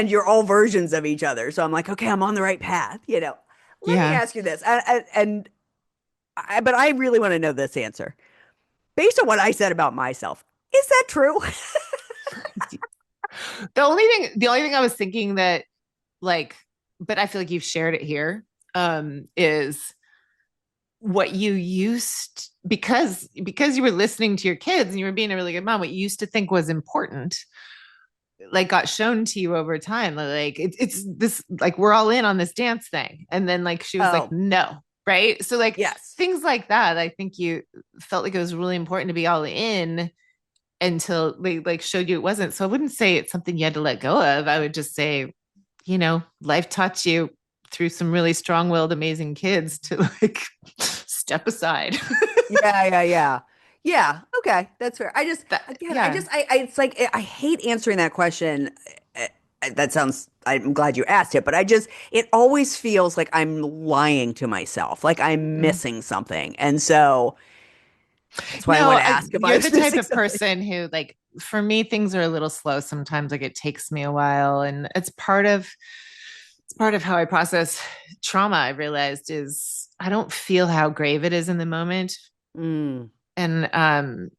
you're all versions of each other. So I'm like, okay, I'm on the right path. Let me Yeah. ask you this. But I really want to know this answer. Based on what I said about myself, is that true? The only thing I was thinking that like, but I feel like you've shared it here, is what you used because you were listening to your kids and you were being a really good mom, what you used to think was important like got shown to you over time, like it's this, like we're all in on this dance thing, and then like she was like Oh, no, right? So like yes. things like that, I think you felt like it was really important to be all in until they like showed you it wasn't. So I wouldn't say it's something you had to let go of. I would just say, life taught you through some really strong-willed amazing kids to like step aside. Yeah, yeah, yeah. Yeah, okay, that's fair. I just That, again, yeah. it's like I hate answering that question. That sounds, I'm glad you asked it, but it always feels like I'm lying to myself, like I'm Mm. missing something. And so that's why I No, want to ask if I you're was the type missing of something. person who, like, for me, things are a little slow sometimes. Like, it takes me a while, and it's part of how I process trauma. I realized is I don't feel how grave it is in the moment, Mm, and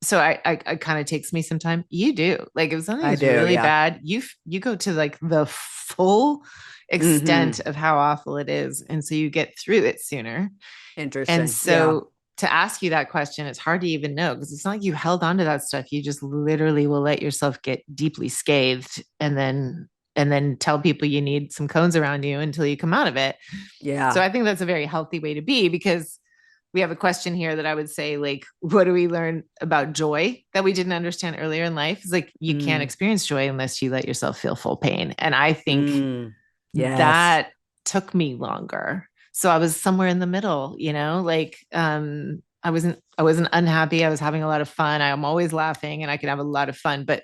so I kind of takes me some time. You do, like, if something I is do, really yeah. bad, you go to like the full extent Hmm. of how awful it is, and so you get through it sooner. And Interesting. Yeah. so to ask you that question, it's hard to even know because it's not like you held on to that stuff. You just literally will let yourself get deeply scathed and then tell people you need some cones around you until you come out of it. So Yeah. I think that's a very healthy way to be, because we have a question here that I would say, like, what do we learn about joy that we didn't understand earlier in life? It's like you can't Mm, experience joy unless you let yourself feel full pain. And I think mm, yes. that took me longer. So I was somewhere in the middle, like I wasn't unhappy. I was having a lot of fun. I'm always laughing and I could have a lot of fun, but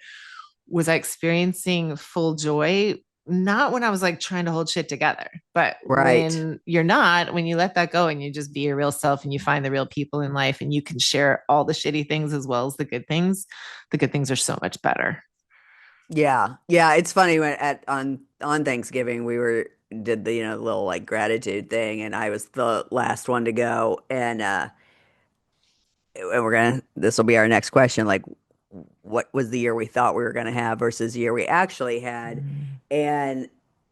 was I experiencing full joy? Not when I was like trying to hold shit together, but Right. when you're not, when you let that go and you just be your real self and you find the real people in life and you can share all the shitty things as well as the good things are so much better. Yeah. Yeah. It's funny when on Thanksgiving we did the, little like gratitude thing and I was the last one to go. And and this will be our next question, like what was the year we thought we were gonna have versus the year we actually had. Mm. And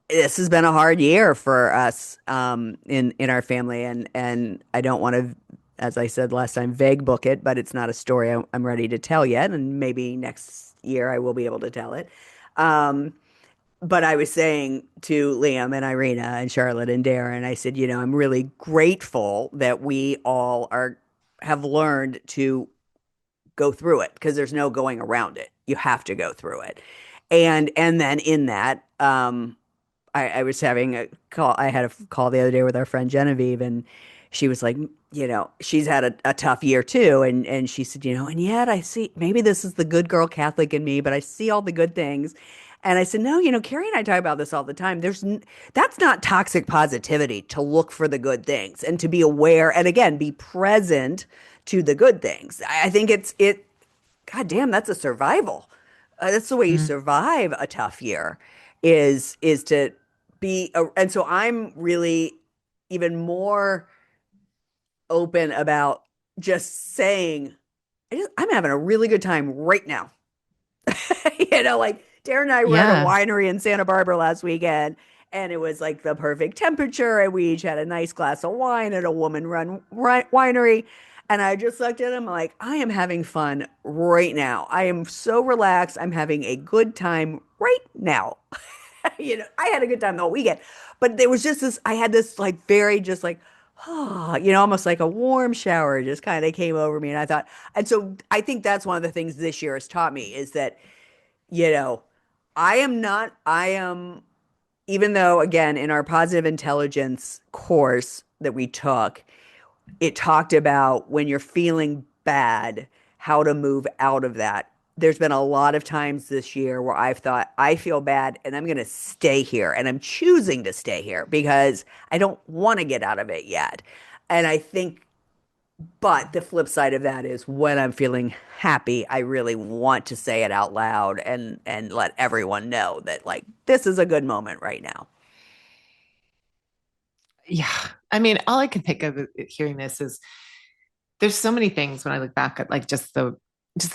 this has been a hard year for us in our family, and I don't want to, as I said last time, vague book it, but it's not a story I'm ready to tell yet, and maybe next year I will be able to tell it. Um, but I was saying to Liam and Irina and Charlotte and Darren, I said, I'm really grateful that we all are have learned to go through it because there's no going around it. You have to go through it. And then in that, I was having a call. I had a call the other day with our friend Genevieve, and she was like, she's had a tough year too. And she said, and yet I see maybe this is the good girl Catholic in me, but I see all the good things. And I said, no, Carrie and I talk about this all the time. That's not toxic positivity to look for the good things and to be aware and again, be present to the good things. I think God damn, that's a survival. That's the way you Mm. survive a tough year is to and so I'm really even more open about just saying I'm having a really good time right now. Like Darren and I were at a Yeah. winery in Santa Barbara last weekend, and it was like the perfect temperature, and we each had a nice glass of wine at a woman-run winery. And I just looked at him like, I am having fun right now. I am so relaxed. I'm having a good time right now. I had a good time the whole weekend, but there was just this, I had this like very just like, almost like a warm shower just kind of came over me. And I thought, and so I think that's one of the things this year has taught me is that, you know, I am, even though again, in our positive intelligence course that we took, it talked about when you're feeling bad, how to move out of that. There's been a lot of times this year where I've thought, I feel bad and I'm going to stay here. And I'm choosing to stay here because I don't want to get out of it yet. And I think, but the flip side of that is when I'm feeling happy, I really want to say it out loud and let everyone know that like this is a good moment right now. Yeah. I mean, all I can think of hearing this is there's so many things when I look back at like just the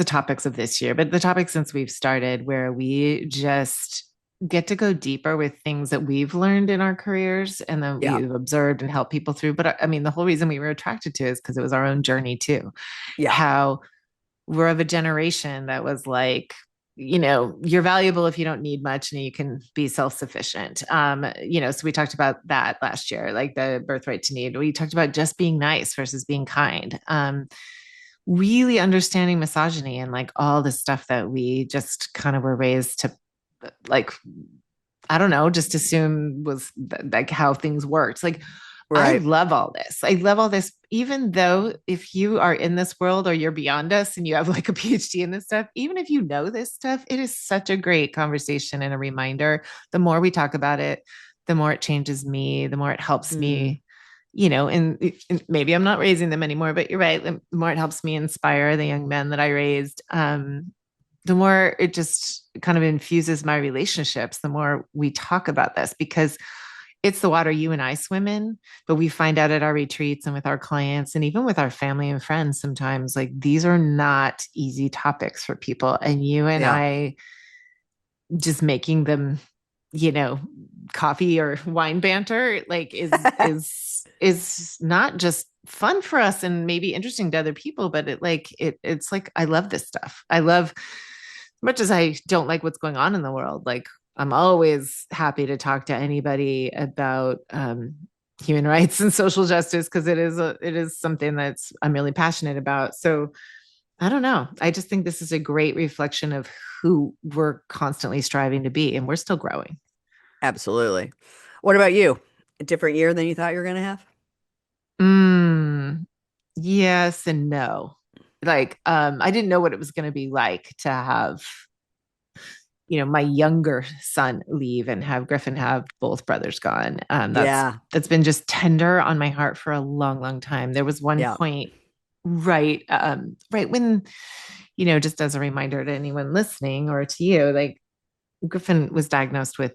topics of this year, but the topics since we've started where we just get to go deeper with things that we've learned in our careers and that Yeah. we've observed and helped people through. But I mean, the whole reason we were attracted to it is because it was our own journey too. Yeah. How we're of a generation that was like, you're valuable if you don't need much and you can be self-sufficient. So we talked about that last year, like the birthright to need. We talked about just being nice versus being kind. Really understanding misogyny and like all the stuff that we just kind of were raised to like, I don't know, just assume was like how things worked. Like, I Right. love all this. I love all this, even though if you are in this world or you're beyond us and you have like a PhD in this stuff, even if you know this stuff, it is such a great conversation and a reminder. The more we talk about it, the more it changes me, the more it helps Mm. me, and maybe I'm not raising them anymore, but you're right. The more it helps me inspire the young men that I raised, the more it just kind of infuses my relationships, the more we talk about this because it's the water you and I swim in, but we find out at our retreats and with our clients and even with our family and friends sometimes like these are not easy topics for people. And you and Yeah. I just making them, you know, coffee or wine banter like is not just fun for us and maybe interesting to other people, but it's like I love this stuff. I love much as I don't like what's going on in the world, like I'm always happy to talk to anybody about human rights and social justice because it is something that's I'm really passionate about. So I don't know. I just think this is a great reflection of who we're constantly striving to be, and we're still growing. Absolutely. What about you? A different year than you thought you were going to have? Mm, yes and no. Like, I didn't know what it was going to be like to have my younger son leave and have Griffin have both brothers gone. Yeah. That's been just tender on my heart for a long, long time. There was one Yeah. point right when, just as a reminder to anyone listening or to you, like Griffin was diagnosed with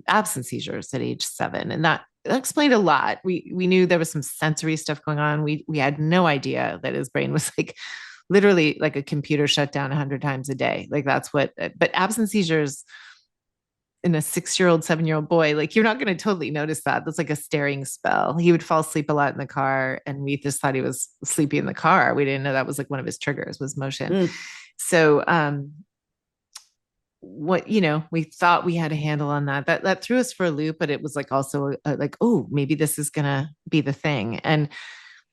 absence seizures at age 7. And that that explained a lot. We knew there was some sensory stuff going on. We had no idea that his brain was like literally like a computer shut down 100 times a day. Like that's what. But absence seizures in a 6-year old, 7-year old boy, like you're not going to totally notice that. That's like a staring spell. He would fall asleep a lot in the car, and we just thought he was sleepy in the car. We didn't know that was like one of his triggers was motion. Mm, So what we thought we had a handle on that threw us for a loop, but it was like also like, oh, maybe this is gonna be the thing. And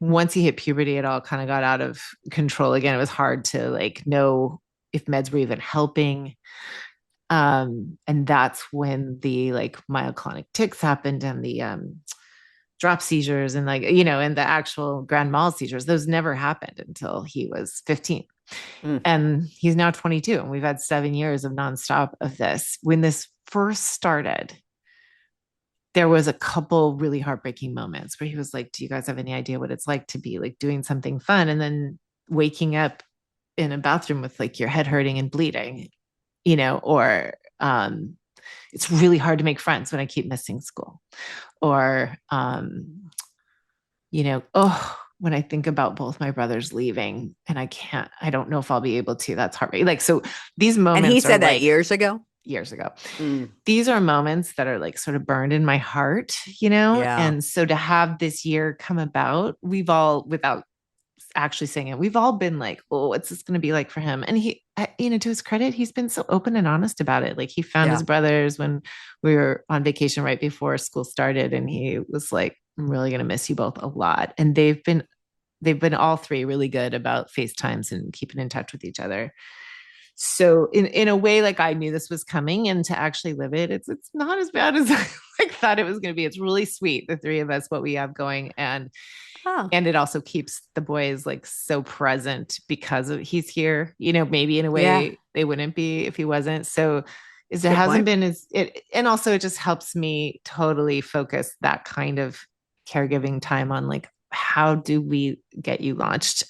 once he hit puberty, it all kind of got out of control again. It was hard to like know if meds were even helping. And that's when the like myoclonic tics happened, and the drop seizures, and like and the actual grand mal seizures. Those never happened until he was 15. mm. And he's now 22, and we've had 7 years of nonstop of this. When this first started, there was a couple really heartbreaking moments where he was like, do you guys have any idea what it's like to be like doing something fun and then waking up in a bathroom with like your head hurting and bleeding, or it's really hard to make friends when I keep missing school, or oh, when I think about both my brothers leaving and I don't know if I'll be able to, that's heartbreaking. Like, so these And he moments are said that like years ago. years ago. Mm, These are moments that are like sort of burned in my heart, yeah. and so to have this year come about, we've all, without actually saying it, we've all been like, oh, what's this going to be like for him? And he, to his credit, he's been so open and honest about it. Like he found Yeah. his brothers when we were on vacation right before school started, and he was like, I'm really going to miss you both a lot. And they've been all three really good about FaceTimes and keeping in touch with each other. So in a way, like I knew this was coming, and to actually live it, it's not as bad as I like thought it was going to be. It's really sweet, the three of us, what we have going, and Oh, it also keeps the boys like so present because of he's here. Maybe in a yeah. way they wouldn't be if he wasn't. So That's is a it good hasn't point. been as it, and also it just helps me totally focus that kind of caregiving time on like how do we get you launched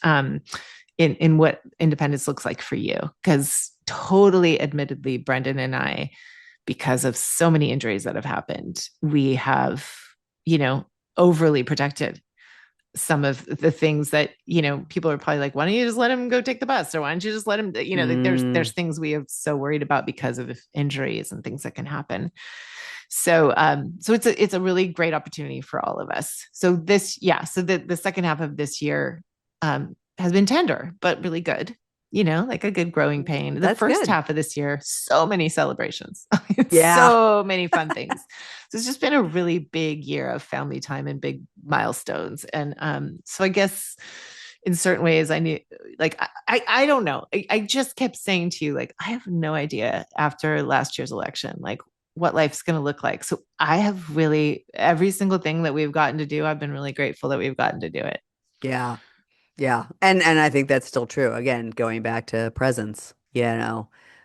in what independence looks like for you, because totally admittedly Brendan and I, because of so many injuries that have happened, we have overly protected some of the things that people are probably like, why don't you just let him go take the bus, or why don't you just let him, like there's Mm, things we have so worried about because of injuries and things that can happen. So it's a really great opportunity for all of us. So the second half of this year has been tender but really good, like a good growing pain. The that's first good. half of this year, so many celebrations. Yeah. So many fun things. So it's just been a really big year of family time and big milestones. And so I guess in certain ways I knew, like I don't know, I just kept saying to you, like, I have no idea after last year's election like what life's going to look like. So I have really, every single thing that we've gotten to do, I've been really grateful that we've gotten to do it. Yeah. Yeah. And I think that's still true. Again, going back to presence,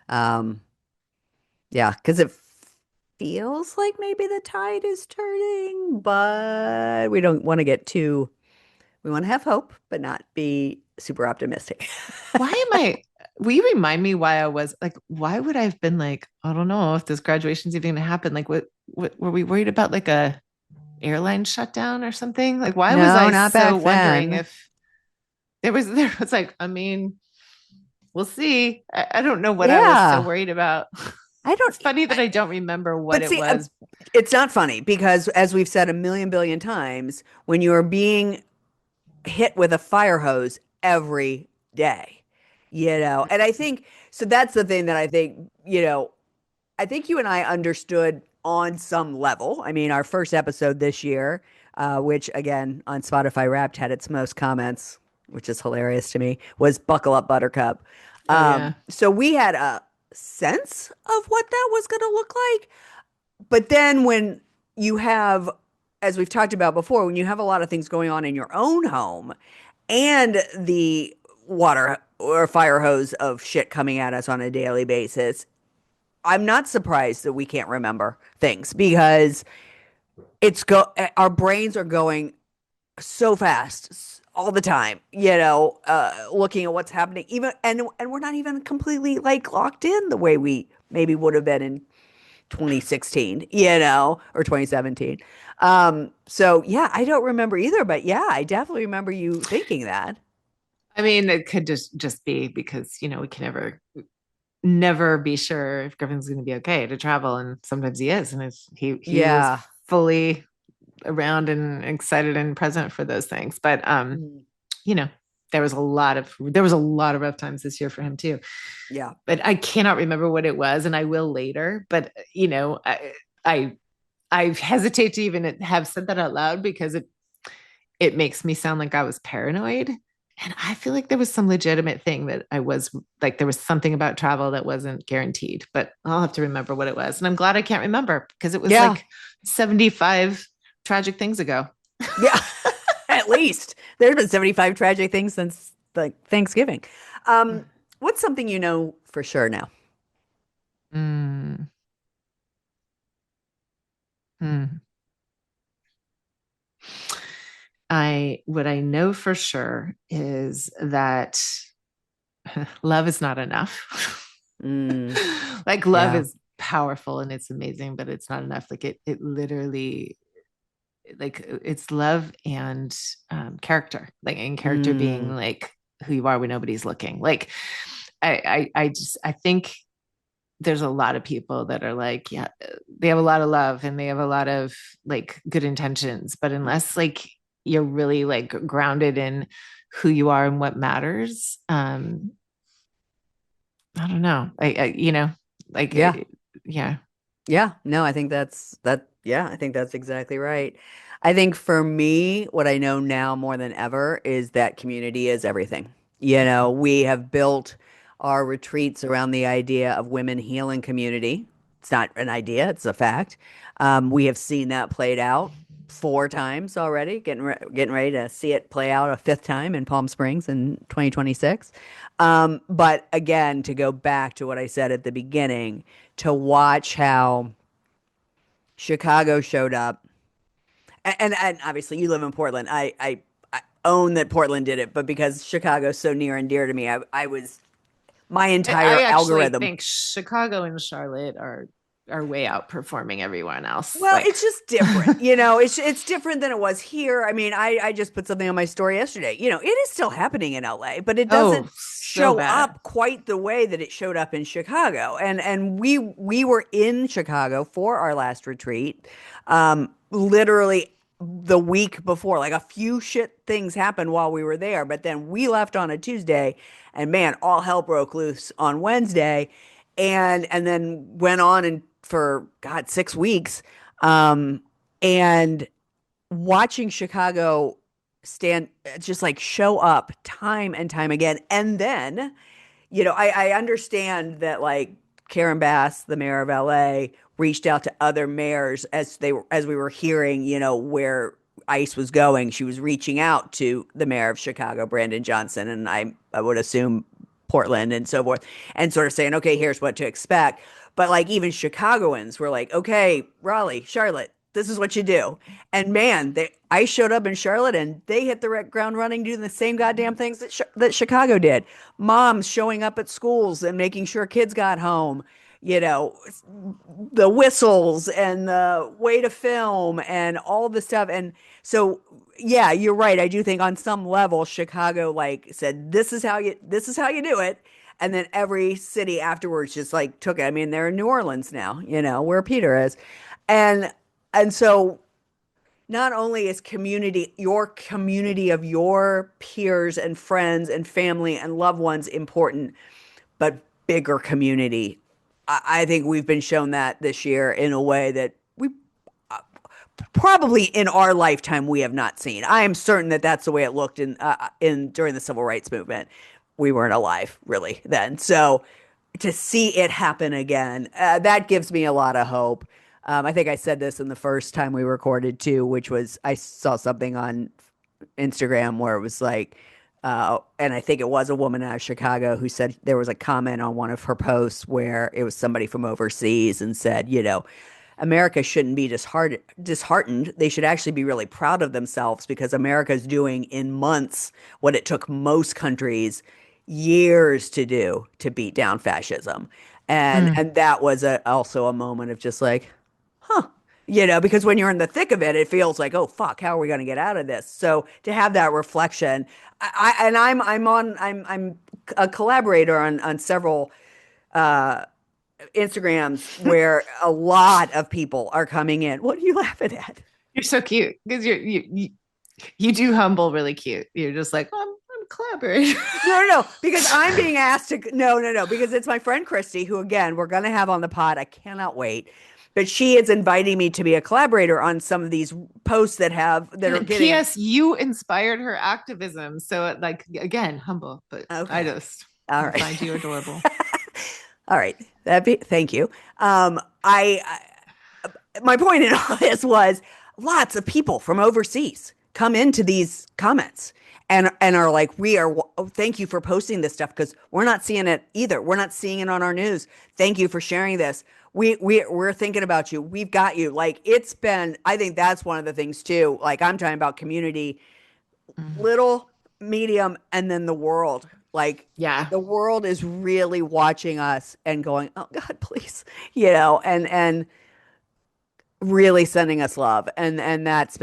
Um, yeah, because it feels like maybe the tide is turning, but we don't want to get too, we want to have hope, but not be super optimistic. Why am I, will you remind me why I was like, why would I have been like, I don't know if this graduation's even going to happen? Like, what were we worried about? Like a airline shutdown or something? Like, why was No, I not so back wondering then. if there was like, I mean, we'll see. I don't know what I was so Yeah. worried about. I don't, It's funny that I don't remember what but it see, was. it's not funny because as we've said a million billion times, when you're being hit with a fire hose every day, and I think, so that's the thing that I think, I think you and I understood on some level. I mean, our first episode this year, which again on Spotify Wrapped had its most comments, which is hilarious to me, was Buckle Up Buttercup. Oh yeah. So we had a sense of what that was going to look like. But then when you have, as we've talked about before, when you have a lot of things going on in your own home and the water or fire hose of shit coming at us on a daily basis, I'm not surprised that we can't remember things because our brains are going so fast all the time, looking at what's happening, even and we're not even completely like locked in the way we maybe would have been in 2016, or 2017. So yeah, I don't remember either, but yeah, I definitely remember you thinking that. I mean, it could just be because, we can never be sure if Griffin's going to be okay to travel, and sometimes he is, and he was Yeah. fully around and excited and present for those things. But Mm. you know, there was a lot of rough times this year for him too. Yeah. But I cannot remember what it was, and I will later. But I I hesitate to even have said that out loud because it makes me sound like I was paranoid. And I feel like there was some legitimate thing that I was like, there was something about travel that wasn't guaranteed, but I'll have to remember what it was. And I'm glad I can't remember because it was Yeah. like 75 tragic things ago. Yeah. At least there's been 75 tragic things since like Thanksgiving. Um, what's something you know for sure now? Mm, mm. What I know for sure is that love is not enough. Mm, Like love yeah. is powerful and it's amazing, but it's not enough. Like it literally, like it's love and character, like and character being Mm, like who you are when nobody's looking. Like I think there's a lot of people that are like, yeah, they have a lot of love and they have a lot of like good intentions, but unless like you're really like grounded in who you are and what matters, I don't know. Like, yeah. yeah. Yeah, no, I think that's that. Yeah, I think that's exactly right. I think for me, what I know now more than ever is that community is everything. We have built our retreats around the idea of women healing community. It's not an idea, it's a fact. We have seen that played out 4 times already, getting ready to see it play out a fifth time in Palm Springs in 2026. But again, to go back to what I said at the beginning, to watch how Chicago showed up. And obviously you live in Portland. I own that Portland did it, but because Chicago's so near and dear to me, I was my I entire actually algorithm. think Chicago and Charlotte are way outperforming everyone else. Well, Like, it's just different. It's different than it was here. I mean, I just put something on my story yesterday. It is still happening in LA, but it oh, doesn't so show bad. up quite the way that it showed up in Chicago. And we were in Chicago for our last retreat. Literally the week before, like a few shit things happened while we were there, but then we left on a Tuesday and man, all hell broke loose on Wednesday and then went on and for God 6 weeks. Um, and watching Chicago stand just like show up time and time again. And then, I understand that like Karen Bass, the mayor of LA, reached out to other mayors as we were hearing, where ICE was going. She was reaching out to the mayor of Chicago, Brandon Johnson, and I would assume Portland and so forth, and sort of saying, okay, here's what to expect. But like even Chicagoans were like, okay, Raleigh, Charlotte, this is what you do. And man, I showed up in Charlotte and they hit the ground running, doing the same goddamn things that Chicago did. Moms showing up at schools and making sure kids got home. You know, the whistles and the way to film and all the stuff. And so, yeah, you're right. I do think on some level, Chicago like said, this is how you do it. And then every city afterwards just like took it. I mean, they're in New Orleans now, where Peter is. And and so not only is your community of your peers and friends and family and loved ones important, but bigger community. I think we've been shown that this year in a way that we probably in our lifetime we have not seen. I am certain that that's the way it looked in during the civil rights movement. We weren't alive really then, so to see it happen again, that gives me a lot of hope. I think I said this in the first time we recorded too, which was I saw something on Instagram where it was like, and I think it was a woman out of Chicago who said there was a comment on one of her posts where it was somebody from overseas and said, America shouldn't be disheartened. They should actually be really proud of themselves because America is doing in months what it took most countries years to do to beat down fascism. Mm. And that was also a moment of just like, huh, because when you're in the thick of it, it feels like, oh fuck, how are we going to get out of this? So to have that reflection, and I'm a collaborator on several Instagrams where a lot of people are coming in. What are you laughing at? You're so cute because you do humble really cute. You're just like, I'm collaborating. No, no, no, because I'm being asked to. No, no, no, because it's my friend Christy, who again we're going to have on the pod. I cannot wait. But she is inviting me to be a collaborator on some of these posts that are And getting. P.S. You inspired her activism. So, like, again, humble, but I Okay. just All I right. find you adorable. All right. Thank you. My point in all this was lots of people from overseas come into these comments and are like, thank you for posting this stuff because we're not seeing it either. We're not seeing it on our news. Thank you for sharing this. We're thinking about you. We've got you. Like it's been, I think that's one of the things too. Like I'm talking about community, Mm. little, medium, and then the world. Like Yeah. the world is really watching us and going, oh God, please, and really sending us love. And that's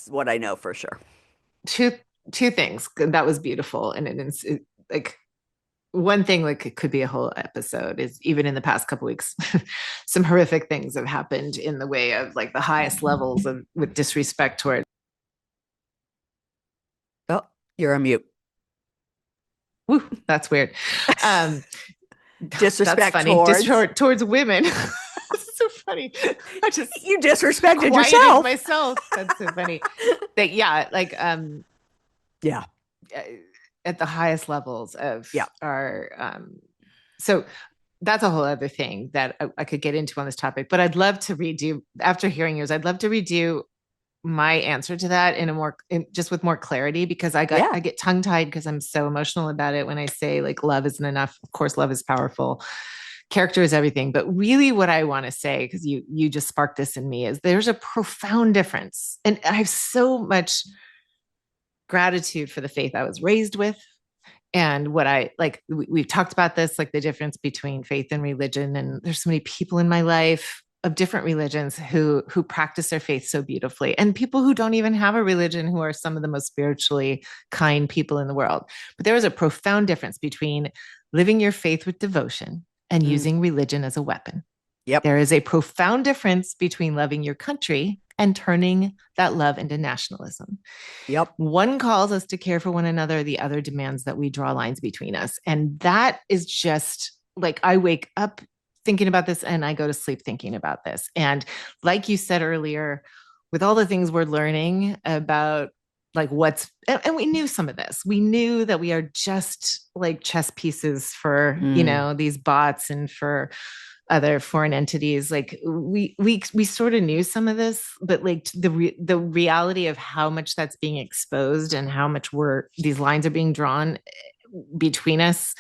what I know for sure. Two two things. That was beautiful. And like one thing, like it could be a whole episode, is even in the past couple weeks, some horrific things have happened in the way of like the highest levels of with disrespect toward. Oh, you're on mute. Woo, that's weird. Um, that's Disrespect funny. towards Towards women. That's so funny. I just you disrespected quieted yourself. myself. That's so funny. That yeah, like Yeah. uh, at the highest levels of Yeah. our so that's a whole other thing that I could get into on this topic. But I'd love to redo after hearing yours. I'd love to redo my answer to that just with more clarity because Yeah. I get tongue tied because I'm so emotional about it when I say like love isn't enough. Of course, love is powerful. Character is everything. But really what I want to say, because you just sparked this in me, is there's a profound difference. And I have so much gratitude for the faith I was raised with. And what I like, we've talked about this, like the difference between faith and religion. And there's so many people in my life of different religions who practice their faith so beautifully, and people who don't even have a religion who are some of the most spiritually kind people in the world. But there is a profound difference between living your faith with devotion and Mm. using religion as a weapon. Yep. There is a profound difference between loving your country and turning that love into nationalism. Yep. One calls us to care for one another, the other demands that we draw lines between us. And that is just like I wake up thinking about this and I go to sleep thinking about this. And like you said earlier, with all the things we're learning about like and we knew some of this. We knew that we are just like chess pieces for, Mm. these bots and for other foreign entities. Like we sort of knew some of this, but like the reality of how much that's being exposed and how much these lines are being drawn between us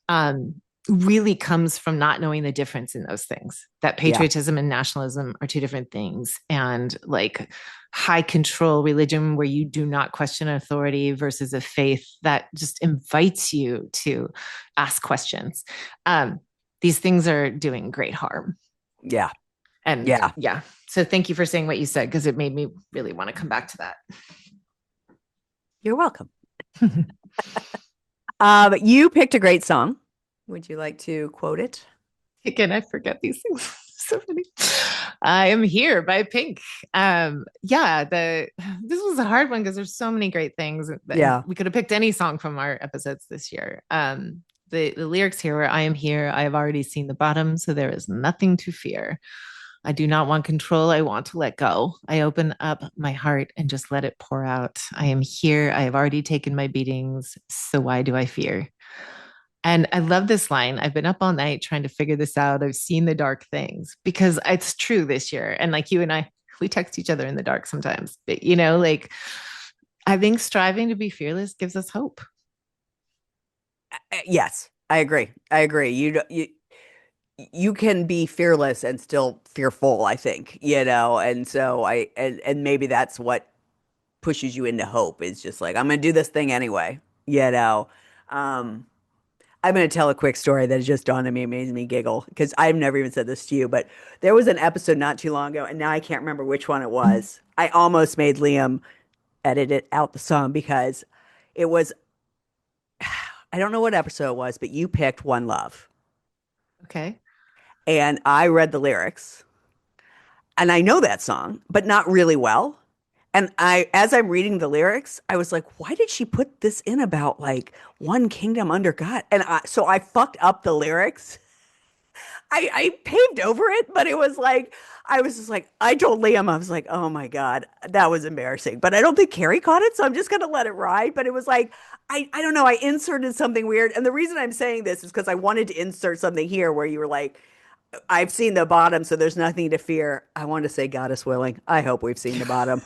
um really comes from not knowing the difference in those things, that Yeah. patriotism and nationalism are two different things, and like high control religion where you do not question authority versus a faith that just invites you to ask questions. These things are doing great harm. Yeah. And Yeah. yeah, so thank you for saying what you said because it made me really want to come back to that. You're welcome. You picked a great song. Would you like to quote it? Again, I forget these things. So funny. I am here by Pink. Yeah, this was a hard one because there's so many great things. And Yeah. we could have picked any song from our episodes this year. The lyrics here were, I am here. I have already seen the bottom, so there is nothing to fear. I do not want control. I want to let go. I open up my heart and just let it pour out. I am here. I have already taken my beatings. So why do I fear? And I love this line. I've been up all night trying to figure this out. I've seen the dark things because it's true this year. And like you and I, we text each other in the dark sometimes. But, like I think striving to be fearless gives us hope. Yes, I agree. I agree. You can be fearless and still fearful, I think, and so and maybe that's what pushes you into hope is just like, I'm gonna do this thing anyway, you know. Um, I'm going to tell a quick story that just dawned on me, made me giggle because I've never even said this to you, but there was an episode not too long ago, and now I can't remember which one it was. I almost made Liam edit it out the song because it was, I don't know what episode it was, but you picked One Love. Okay. And I read the lyrics, and I know that song, but not really well. And as I'm reading the lyrics, I was like, why did she put this in about like one kingdom under God? So I fucked up the lyrics. I paved over it, but it was like, I was just like, I told Liam, I was like, oh my God, that was embarrassing. But I don't think Carrie caught it, so I'm just gonna let it ride. But it was like, I don't know, I inserted something weird. And the reason I'm saying this is because I wanted to insert something here where you were like, I've seen the bottom, so there's nothing to fear. I wanted to say, Goddess willing. I hope we've seen the bottom.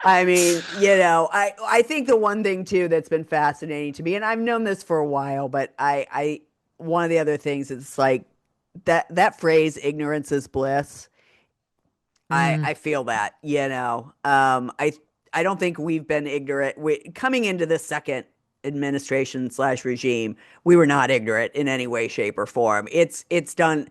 I mean, I think the one thing too that's been fascinating to me, and I've known this for a while, but one of the other things is like that phrase "ignorance is bliss." Mm, I feel that, I don't think we've been ignorant. Coming into this second administration slash regime, we were not ignorant in any way, shape, or form. It's done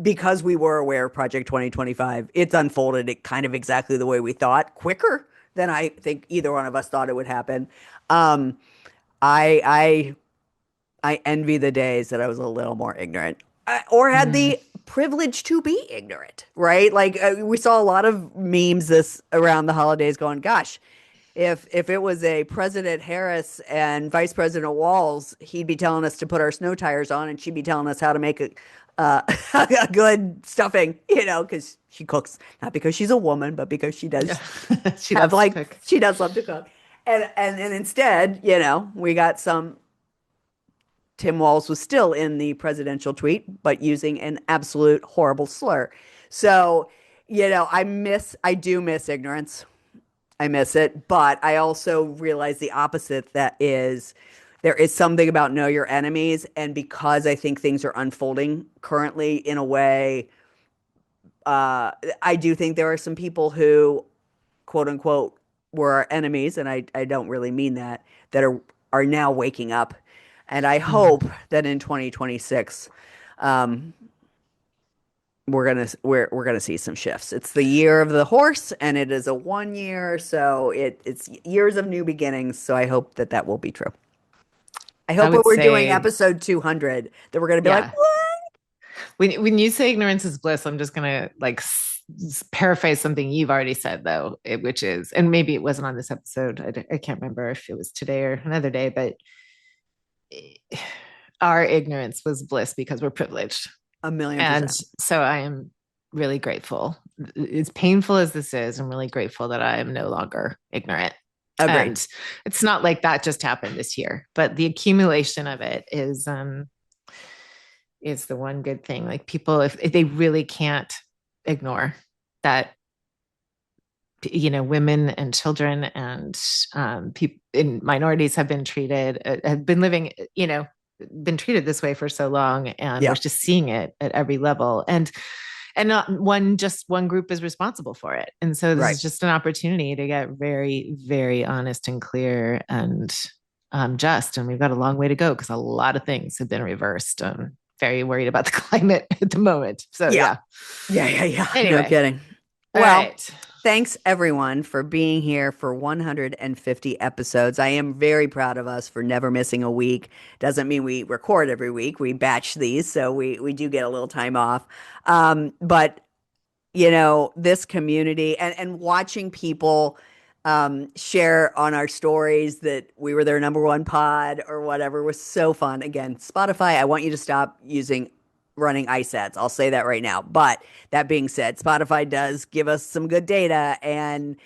because we were aware of Project 2025. It's unfolded it kind of exactly the way we thought, quicker than I think either one of us thought it would happen. Um, I I envy the days that I was a little more ignorant or had mm. the privilege to be ignorant, right? Like we saw a lot of memes this around the holidays going, gosh, if it was a President Harris and Vice President Walls, he'd be telling us to put our snow tires on and she'd be telling us how to make a good stuffing, because she cooks, not because she's a woman, but because she Yeah. does She have loves to like, cook. she does love to cook. And instead, we got some Tim Walz was still in the presidential tweet, but using an absolute horrible slur. So, I do miss ignorance. I miss it, but I also realize the opposite that is there is something about know your enemies. And because I think things are unfolding currently in a way, I do think there are some people who, quote unquote, were our enemies, and I don't really mean that are now waking up. And I Mm. hope that in 2026, um, we're gonna see some shifts. It's the year of the horse, and it is a 1 year, so it's years of new beginnings. So I hope that that will be true. I I hope when would we're doing say, episode 200 that we're gonna be like, yeah. what? When you say ignorance is bliss, I'm just gonna like paraphrase something you've already said though, which is, and maybe it wasn't on this episode. I can't remember if it was today or another day, but our ignorance was bliss because we're privileged. A million And percent. so I am really grateful. As painful as this is, I'm really grateful that I am no longer ignorant. Agreed. And it's not like that just happened this year, but the accumulation of it is the one good thing. Like people, if they really can't ignore that, women and children and people in minorities have been treated, have been living, been treated this way for so long, and we're Yeah. just seeing it at every level. And not one group is responsible for it. And so this Right. is just an opportunity to get very, very honest and clear and just. And we've got a long way to go because a lot of things have been reversed. I'm very worried about the climate at the moment. So Yeah. yeah. Yeah. Yeah. Yeah. No Anyway, kidding. all Well, right. thanks everyone for being here for 150 episodes. I am very proud of us for never missing a week. Doesn't mean we record every week. We batch these, so we do get a little time off. But this community and watching people share on our stories that we were their number one pod or whatever was so fun. Again, Spotify, I want you to stop using running ice ads. I'll say that right now. But that being said, Spotify does give us some good data, and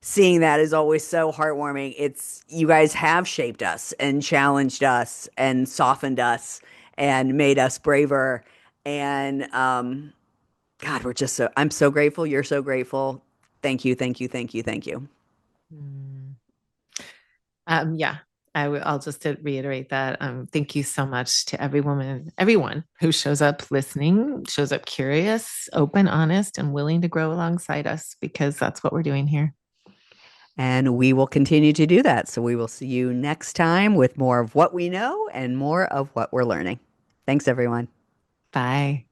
seeing that is always so heartwarming. It's you guys have shaped us and challenged us and softened us and made us braver. And God, I'm so grateful. You're so grateful. Thank you, thank you, thank you, thank you. Mm. Yeah, I'll just to reiterate that. Thank you so much to everyone who shows up listening, shows up curious, open, honest, and willing to grow alongside us because that's what we're doing here. And we will continue to do that. So we will see you next time with more of what we know and more of what we're learning. Thanks, everyone. Bye.